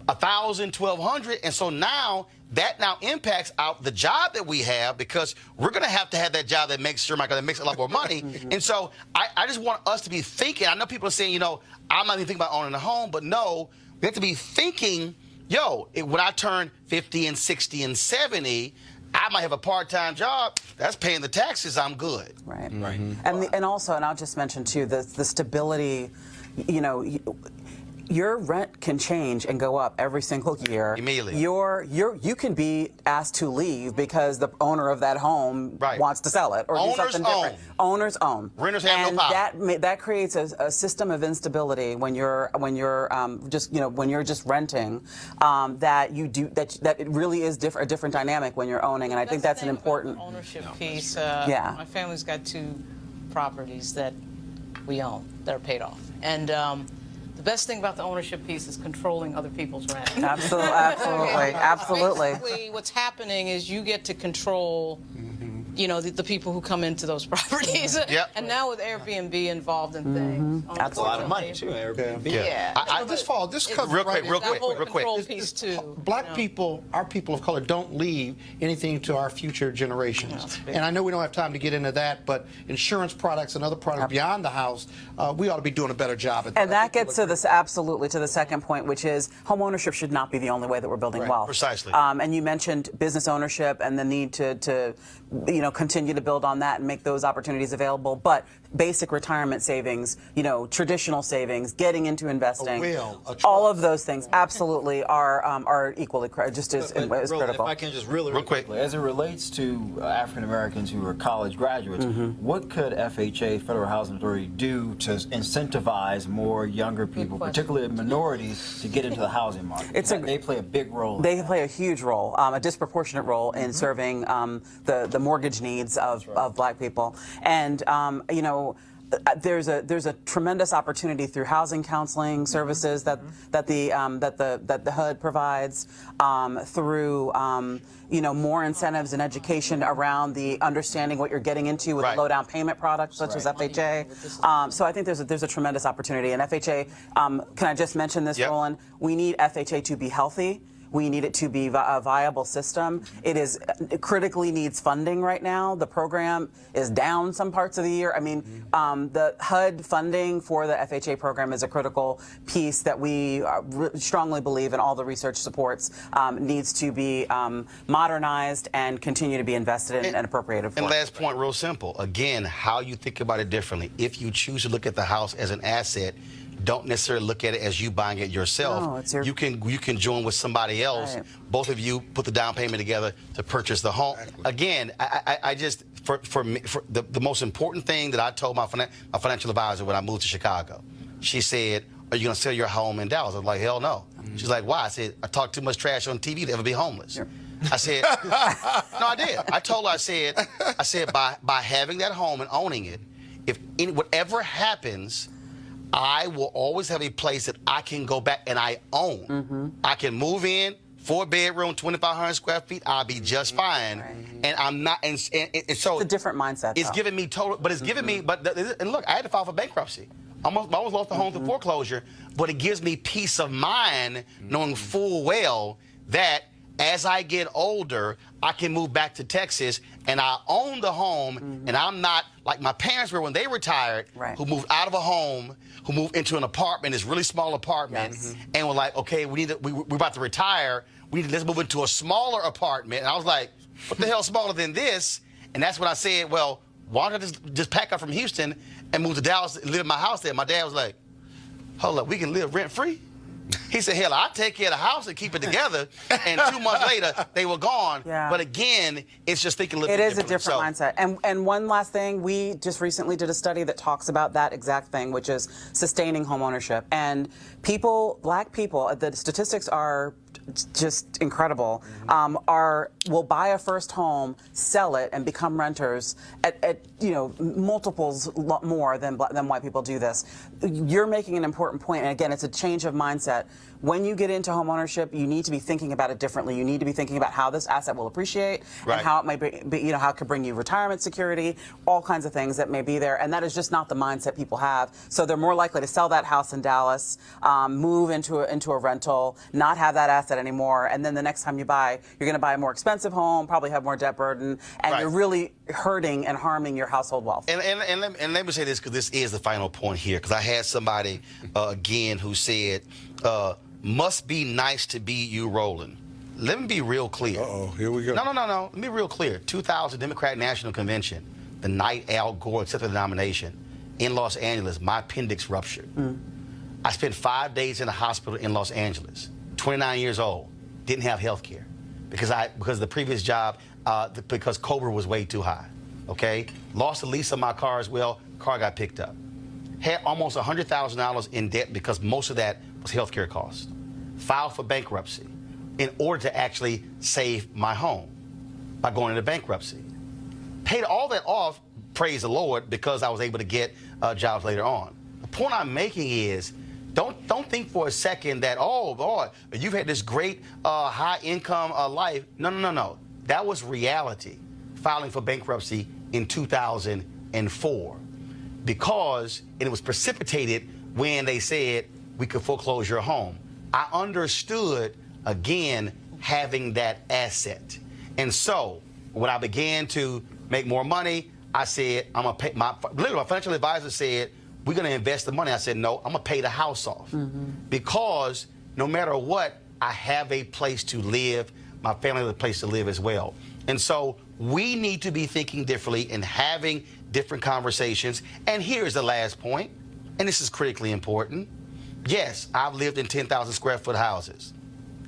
A: $1,000, $1,200, and so now that impacts out the job that we have, because we're going to have that job that makes a lot more money. And so I just want us to be thinking. I know people are saying, I'm not even thinking about owning a home, but no. We have to be thinking, when I turn 50 and 60 and 70, I might have a part-time job. That's paying the taxes. I'm good.
L: And also, and I'll just mention too, the stability. Your rent can change and go up every single year.
A: Immediately.
L: You can be asked to leave because the owner of that home wants to sell it or do something different. Owners own.
A: Renters have no power.
L: That creates a system of instability when you're just renting. That it really is a different dynamic when you're owning, and I think that's an important
I: ownership piece. My family's got 2 properties that we own that are paid off, and the best thing about the ownership piece is controlling other people's rent.
L: Absolutely.
I: Basically, what's happening is you get to control, the people who come into those properties. And now with Airbnb involved in things,
K: that's a lot of money too. Airbnb.
J: This covers
A: real quick.
I: Piece too.
J: Black people, our people of color, don't leave anything to our future generations. And I know we don't have time to get into that, but insurance products and other products beyond the house, we ought to be doing a better job at that.
L: And that gets to absolutely to the second point, which is home ownership should not be the only way that we're building wealth.
A: Precisely.
L: And you mentioned business ownership and the need to continue to build on that and make those opportunities available. But basic retirement savings, traditional savings, getting into investing, all of those things absolutely are equally just as
K: Roland,
L: critical.
K: if I can just real quickly, as it relates to African Americans who are college graduates, what could FHA, Federal Housing Authority, do to incentivize more younger people, particularly minorities, to get into the housing market? They play a big role.
L: They play a huge role, a disproportionate role in serving the mortgage needs of Black people, and there's a tremendous opportunity through housing counseling services that the HUD provides, through more incentives and education around the understanding what you're getting into with low down payment products such as FHA. So I think there's a tremendous opportunity. And FHA, can I just mention this, Roland? We need FHA to be healthy. We need it to be a viable system. It critically needs funding right now. The program is down some parts of the year. I mean, the HUD funding for the FHA program is a critical piece that we strongly believe, and all the research supports, needs to be modernized and continue to be invested in and appropriated for.
A: And last point, real simple. Again, how you think about it differently. If you choose to look at the house as an asset, don't necessarily look at it as you buying it yourself. No, you can join with somebody else. Right. Both of you put the down payment together to purchase the home. Again, I just for me, the most important thing that I told my financial advisor when I moved to Chicago, she said, "Are you going to sell your home in Dallas?" I was like, "Hell no." She's like, "Why?" I said, "I talk too much trash on TV to ever be homeless." Sure. I said, "No, I did." I told her, I said, by having that home and owning it, if whatever happens, I will always have a place that I can go back and I own. I can move in, 4-bedroom, 2,500 square feet. I'll be just fine. Right. And I'm not. And so
L: it's a different mindset.
A: It's giving me total. But it's giving me. And look, I had to file for bankruptcy. I almost lost the home through foreclosure. But it gives me peace of mind knowing full well that as I get older, I can move back to Texas and I own the home, and I'm not like my parents were when they retired, who moved out of a home, who moved into an apartment, this really small apartment, and were like, okay, we're about to retire. Let's move into a smaller apartment. And I was like, what the hell smaller than this? And that's when I said, well, why don't I just pack up from Houston and move to Dallas and live in my house there? My dad was like, hold up, we can live rent-free? He said, hell, I'll take care of the house and keep it together. And 2 months later, they were gone. Yeah. But again, it's just thinking a little bit different.
L: It is a different mindset. And one last thing, we just recently did a study that talks about that exact thing, which is sustaining home ownership. And Black people, the statistics are just incredible, will buy a first home, sell it, and become renters at multiples more than white people do this. You're making an important point, and again, it's a change of mindset. When you get into home ownership, you need to be thinking about it differently. You need to be thinking about how this asset will appreciate, and how it might be, how it could bring you retirement security, all kinds of things that may be there, and that is just not the mindset people have. So they're more likely to sell that house in Dallas, move into a rental, not have that asset anymore, and then the next time you buy, you're going to buy a more expensive home, probably have more debt burden, and you're really hurting and harming your household wealth.
A: And let me say this, because this is the final point here, because I had somebody again who said, must be nice to be you, Roland. Let me be real clear.
F: Uh-oh, here we go.
A: No. Let me be real clear. 2000 Democratic National Convention, the night Al Gore accepted the nomination in Los Angeles, my appendix ruptured. I spent 5 days in the hospital in Los Angeles, 29 years old, didn't have health care because the previous job, because Cobra was way too high, okay? Lost the lease of my car as well, car got picked up. Had almost $100,000 in debt because most of that was health care costs. Filed for bankruptcy in order to actually save my home by going into bankruptcy. Paid all that off, praise the Lord, because I was able to get jobs later on. The point I'm making is, don't think for a second that, oh, boy, you've had this great high income life. No. That was reality, filing for bankruptcy in 2004. Because it was precipitated when they said we could foreclose your home. I understood, again, having that asset. And so when I began to make more money, I said, I'm going to pay my financial advisor said, we're going to invest the money. I said, no, I'm going to pay the house off. Because no matter what, I have a place to live. My family has a place to live as well. And so we need to be thinking differently and having different conversations. And here's the last point, and this is critically important. Yes, I've lived in 10,000 square foot houses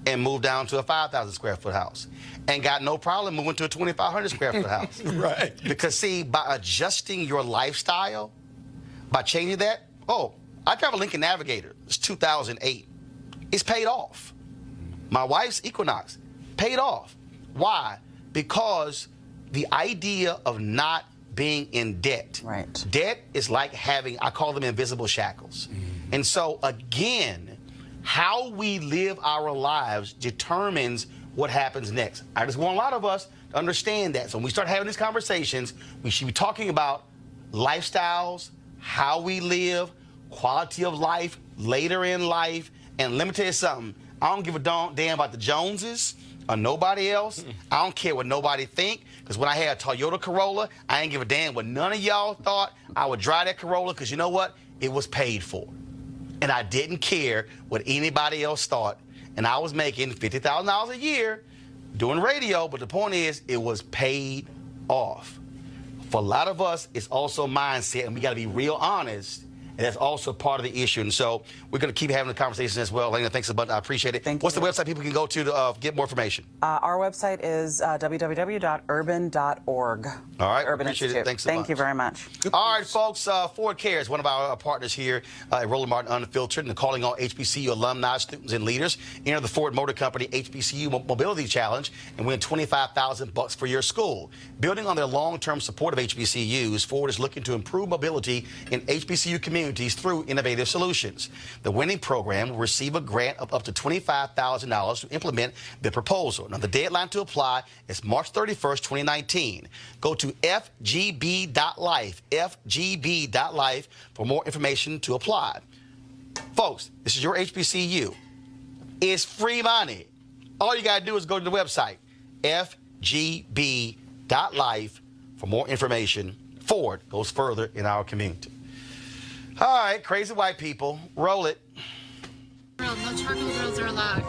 A: and moved down to a 5,000 square foot house and got no problem moving to a 2,500 square foot house.
F: Right.
A: Because see, by adjusting your lifestyle, by changing that, I drive a Lincoln Navigator. It's 2008. It's paid off. My wife's Equinox, paid off. Why? Because the idea of not being in debt.
L: Right.
A: Debt is like having, I call them invisible shackles. And so again, how we live our lives determines what happens next. I just want a lot of us to understand that. So when we start having these conversations, we should be talking about lifestyles, how we live, quality of life, later in life. And let me tell you something, I don't give a damn about the Joneses or nobody else. I don't care what nobody think, because when I had a Toyota Corolla, I ain't give a damn what none of y'all thought. I would drive that Corolla because you know what? It was paid for. And I didn't care what anybody else thought. And I was making $50,000 a year doing radio, but the point is, it was paid off. For a lot of us, it's also mindset, and we got to be real honest. And that's also part of the issue. And so we're going to keep having the conversation as well. Elena, thanks a bunch. I appreciate it.
L: Thank you.
A: What's the website people can go to get more information?
L: Our website is www.urban.org.
A: All right.
L: Urban
A: Appreciate
L: Institute.
A: it. Thanks so much.
L: Thank you very much.
A: All right, folks. Ford Cares, one of our partners here at Roland Martin Unfiltered, and calling all HBCU alumni, students, and leaders. Enter the Ford Motor Company HBCU Mobility Challenge and win $25,000 for your school. Building on their long-term support of HBCUs, Ford is looking to improve mobility in HBCU communities through innovative solutions. The winning program will receive a grant of up to $25,000 to implement the proposal. Now, the deadline to apply is March 31st, 2019. Go to fgb.life, fgb.life, for more information to apply. Folks, this is your HBCU. It's free money. All you got to do is go to the website, fgb.life, for more information. Ford goes further in our community. All right, crazy white people, roll it.
M: No charcoal grills are allowed.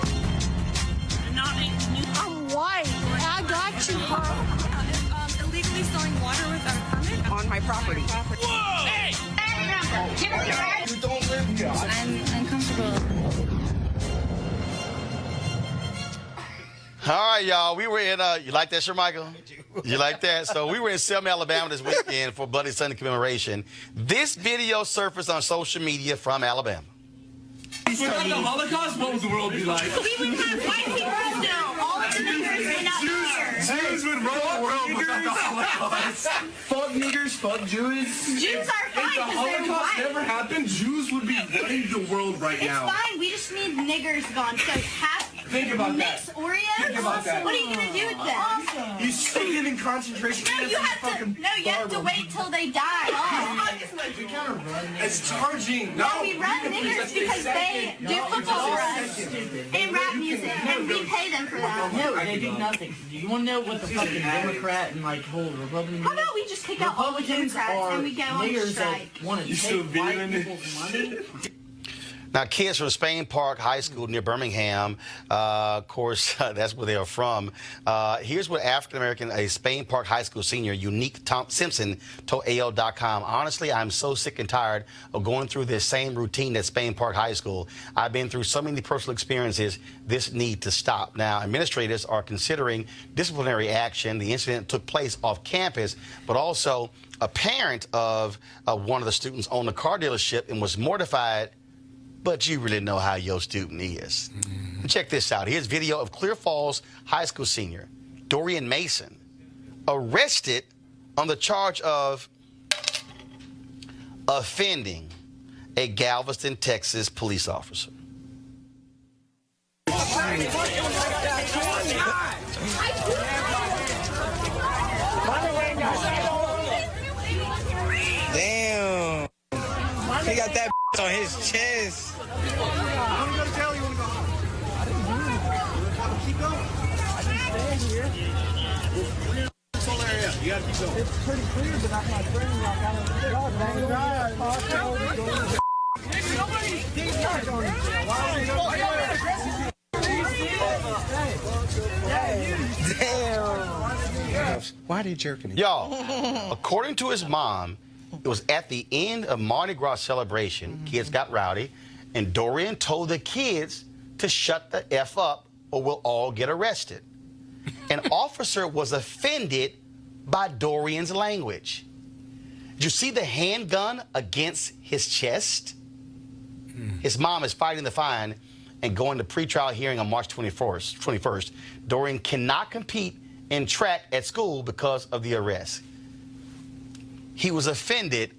B: I'm white. I got you, Carl.
M: Illegally selling water without a permit
G: On my property.
M: Whoa! Hey!
F: You don't live here.
M: I'm uncomfortable.
A: All right, y'all. We were in, you like that, Sir Michael? You like that? So we were in Selma, Alabama this weekend for Bloody Sunday commemoration. This video surfaced on social media from Alabama.
N: Without the Holocaust, what would the world be like?
B: We would have white people now. All of the niggers may not be here.
N: Jews would run the world without the Holocaust. Fuck niggers, fuck Jews.
B: Jews are fine
N: If the
B: because they're
N: Holocaust
B: white.
N: never happened, Jews would be running the world right now.
B: It's fine. We just need niggers gone. So
N: Think about
B: mix
N: that.
B: Oreos.
N: Think about that.
B: What are you gonna do with them? Awesome.
N: You stick it in concentration
B: No,
N: camps
B: you
N: and
B: have to.
N: fucking
B: No, you have to wait till they die.
N: It's charging.
B: No, we run niggers because they do football for us and rap music, and we pay them for that.
O: No, they do nothing. You want to know what the fucking Democrat and like whole Republican?
B: How about we just kick out all the Democrats and we go on strike?
O: Want to take white people's money?
A: Now, kids from Spain Park High School near Birmingham, of course, that's where they are from. Here's what African-American, a Spain Park High School senior, Unique Simpson, told AL.com. Honestly, I'm so sick and tired of going through this same routine at Spain Park High School. I've been through so many personal experiences. This needs to stop. Now, administrators are considering disciplinary action. The incident took place off campus, but also a parent of one of the students owned a car dealership and was mortified. But you really know how your student is. Check this out. Here's video of Clear Falls High School senior Dorian Mason arrested on the charge of offending a Galveston, Texas police officer.
P: Damn. He got that on his chest.
N: I'm gonna tell you. I didn't do it. Keep going. I didn't stand here. This whole area. You gotta keep going. It's pretty clear, but not my friend.
F: cuffs. Why are they jerking him?
A: Y'all, according to his mom, it was at the end of Mardi Gras celebration. Kids got rowdy, and Dorian told the kids to shut the F up or we'll all get arrested. An officer was offended by Dorian's language. Did you see the handgun against his chest? His mom is fighting the fine and going to pretrial hearing on March 21st. Dorian cannot compete in track at school because of the arrest. He was offended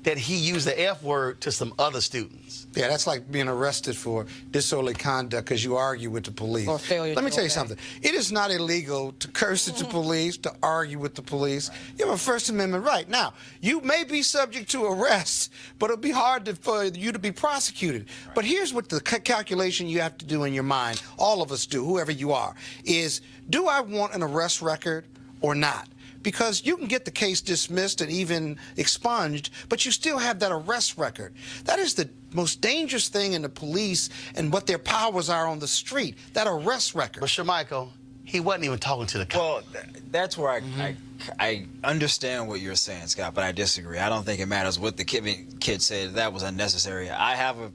A: that he used the F word to some other students.
F: Yeah, that's like being arrested for disorderly conduct because you argue with the police.
I: Or failure
F: Let me
I: to
F: tell you
I: obey.
F: something. It is not illegal to curse at the police, to argue with the police. You have a First Amendment right. Now, you may be subject to arrest, but it'll be hard for you to be prosecuted. But here's what the calculation you have to do in your mind, all of us do, whoever you are, is do I want an arrest record or not? Because you can get the case dismissed and even expunged, but you still have that arrest record. That is the most dangerous thing in the police and what their powers are on the street, that arrest record.
A: But Shermichael, he wasn't even talking to the cop.
K: Well, that's where I understand what you're saying, Scott, but I disagree. I don't think it matters what the kid said. That was unnecessary. I have a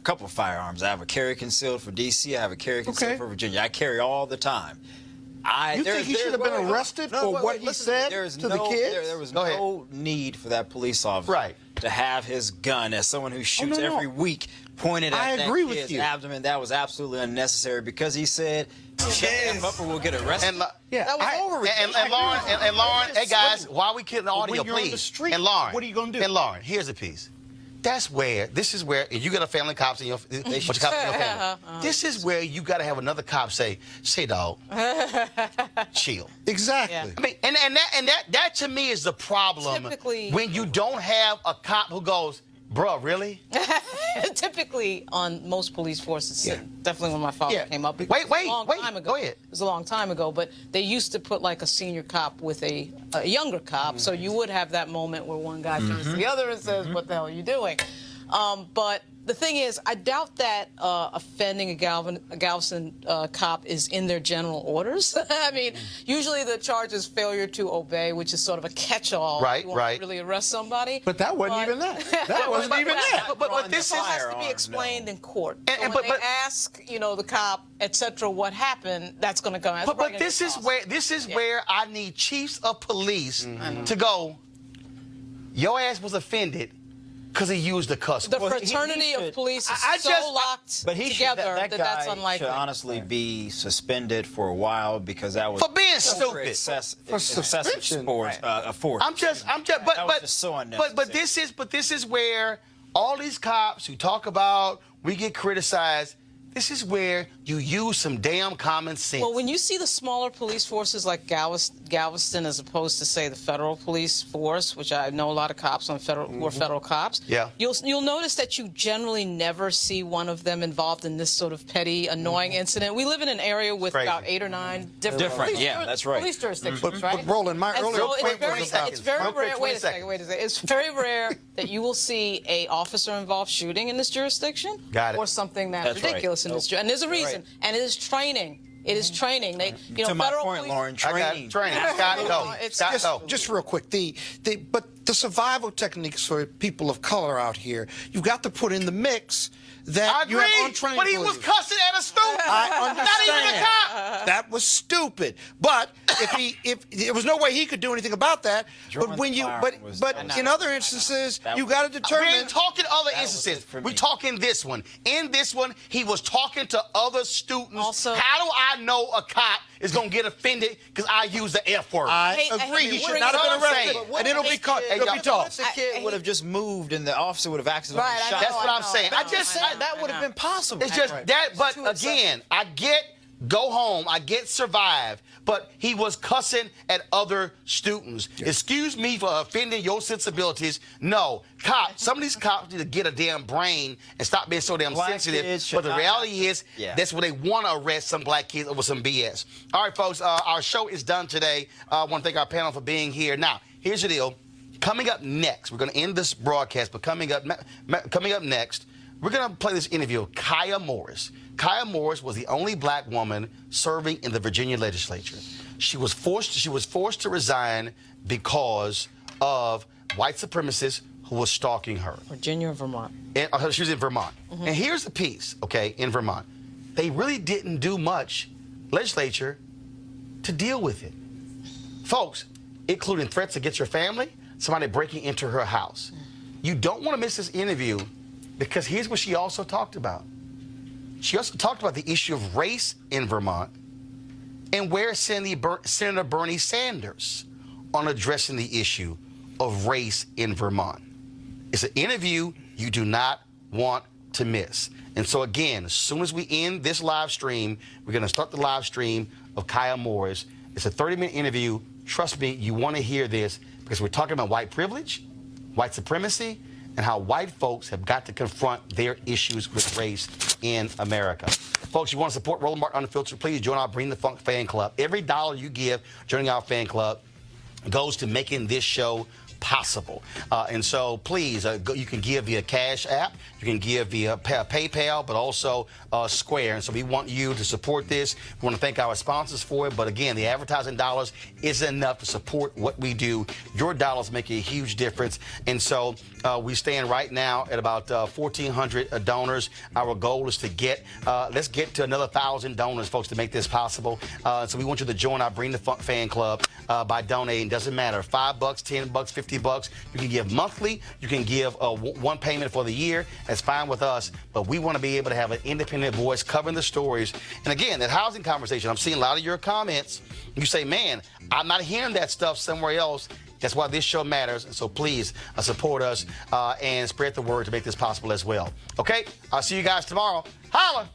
K: couple of firearms. I have a carry concealed for D.C. I have a carry concealed for Virginia. I carry all the time.
F: You think he should have been arrested for what he said to the kids?
K: There was no need for that police officer to have his gun as someone who shoots every week pointed at that kid's abdomen. That was absolutely unnecessary because he said, shut the F up or we'll get arrested.
A: And,
I: that was over.
A: And Lauren, hey guys, while we killing the audio,
F: when you're on
A: please.
F: the street,
A: and Lauren,
F: what are you going to do?
A: And Lauren, here's the piece. This is where, if you got a family cops in your, bunch of cops in your family, this is where you got to have another cop say, dog, chill.
F: Exactly.
A: I mean, and that to me is the problem.
I: Typically,
A: when you don't have a cop who goes, bruh, really?
I: Typically, on most police forces, definitely when my father came up. It was a long time ago.
A: Go ahead.
I: It was a long time ago, but they used to put like a senior cop with a younger cop, so you would have that moment where one guy turns to the other and says, "What the hell are you doing?" But the thing is, I doubt that offending a Galveston cop is in their general orders. I mean, usually the charge is failure to obey, which is sort of a catch-all. You won't really arrest somebody.
F: But that wasn't even that. That wasn't even that.
I: But this has to be explained in court. So when they ask, the cop, etc., what happened, that's going to come.
A: But this is where I need chiefs of police to go. Your ass was offended because he used the cuss.
I: The fraternity of police is so locked together that that's unlikely.
K: Should honestly be suspended for a while because that was
A: for being stupid.
K: Excessive force.
A: But
K: so unnecessary.
A: But this is where all these cops who talk about we get criticized. This is where you use some damn common sense.
I: Well, when you see the smaller police forces like Galveston, as opposed to, say, the federal police force, which I know a lot of cops on who are federal cops, you'll notice that you generally never see one of them involved in this sort of petty, annoying incident. We live in an area with about 8 or 9 different police jurisdictions, right?
F: But Roland, my earlier point was about...
I: It's very rare. Wait a second. It's very rare that you will see a officer involved shooting in this jurisdiction or something that's ridiculous. And there's a reason, and it is training. It is training.
K: To my point, Lauren, training.
F: Just real quick, but the survival techniques for people of color out here, you've got to put in the mix that you have untrained
A: but he was cussing at a student.
F: I understand.
A: Not even a cop.
F: That was stupid. But if there was no way he could do anything about that. But when in other instances, you got to determine.
A: We ain't talking other instances. We're talking this one. In this one, he was talking to other students.
I: Also,
A: how do I know a cop is going to get offended because I use the F word?
F: I agree. He should not have been arrested. And it'll be taught.
K: The kid would have just moved and the officer would have accidentally shot.
A: That's what I'm saying.
K: That would have been possible.
A: It's just that, but again, I get go home, I get survive, but he was cussing at other students. Excuse me for offending your sensibilities. No, some of these cops need to get a damn brain and stop being so damn sensitive. But the reality is, that's where they want to arrest some black kids over some BS. All right, folks, our show is done today. I want to thank our panel for being here. Now, here's the deal. Coming up next, we're going to end this broadcast, but coming up next, we're going to play this interview with Kiah Morris. Kiah Morris was the only black woman serving in the Virginia legislature. She was forced to resign because of white supremacists who were stalking her.
I: Virginia or Vermont?
A: And, she was in Vermont. And here's the piece, okay, in Vermont. They really didn't do much, legislature, to deal with it. Folks, including threats against your family, somebody breaking into her house. You don't want to miss this interview because here's what she also talked about. She also talked about the issue of race in Vermont and where Senator Bernie Sanders on addressing the issue of race in Vermont. It's an interview you do not want to miss. And so again, as soon as we end this live stream, we're going to start the live stream of Kiah Morris. It's a 30-minute interview. Trust me, you want to hear this because we're talking about white privilege, white supremacy, and how white folks have got to confront their issues with race in America. Folks, you want to support Roland Martin Unfiltered, please join our Bring the Funk fan club. Every dollar you give joining our fan club goes to making this show possible. And so please, you can give via Cash App, you can give via PayPal, but also Square. And so we want you to support this. We want to thank our sponsors for it. But again, the advertising dollars isn't enough to support what we do. Your dollars make a huge difference. And so we stand right now at about 1,400 donors. Our goal is to let's get to another 1,000 donors, folks, to make this possible. So we want you to join our Bring the Funk fan club by donating. Doesn't matter, $5, $10, $50. You can give monthly. You can give one payment for the year. That's fine with us. But we want to be able to have an independent voice covering the stories. And again, that housing conversation, I'm seeing a lot of your comments. You say, man, I'm not hearing that stuff somewhere else. That's why this show matters. And so please support us and spread the word to make this possible as well. Okay? I'll see you guys tomorrow. Holla!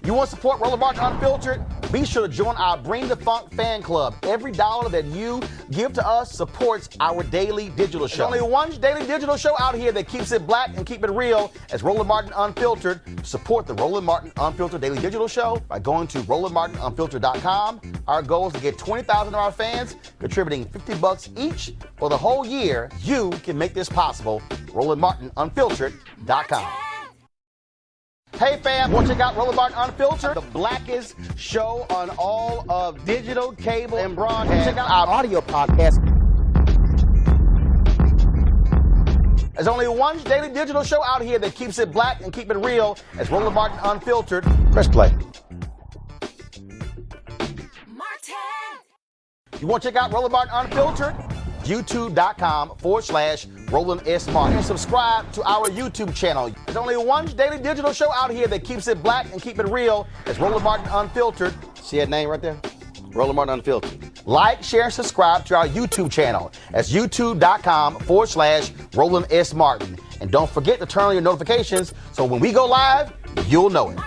A: You want to support Roland Martin Unfiltered? Be sure to join our Bring the Funk fan club. Every dollar that you give to us supports our daily digital show. There's only one daily digital show out here that keeps it black and keep it real as Roland Martin Unfiltered. Support the Roland Martin Unfiltered daily digital show by going to RolandMartinUnfiltered.com. Our goal is to get 20,000 of our fans contributing $50 each for the whole year. You can make this possible. RolandMartinUnfiltered.com. Hey fam, want to check out Roland Martin Unfiltered, the blackest show on all of digital, cable, and broadcast. Check out our audio podcast. There's only one daily digital show out here that keeps it black and keep it real. It's Roland Martin Unfiltered. Press play. You want to check out Roland Martin Unfiltered? YouTube.com/Roland S. Martin. And subscribe to our YouTube channel. There's only one daily digital show out here that keeps it black and keep it real. It's Roland Martin Unfiltered. See that name right there? Roland Martin Unfiltered. Like, share, and subscribe to our YouTube channel. That's YouTube.com/Roland S. Martin. And don't forget to turn on your notifications so when we go live, you'll know it.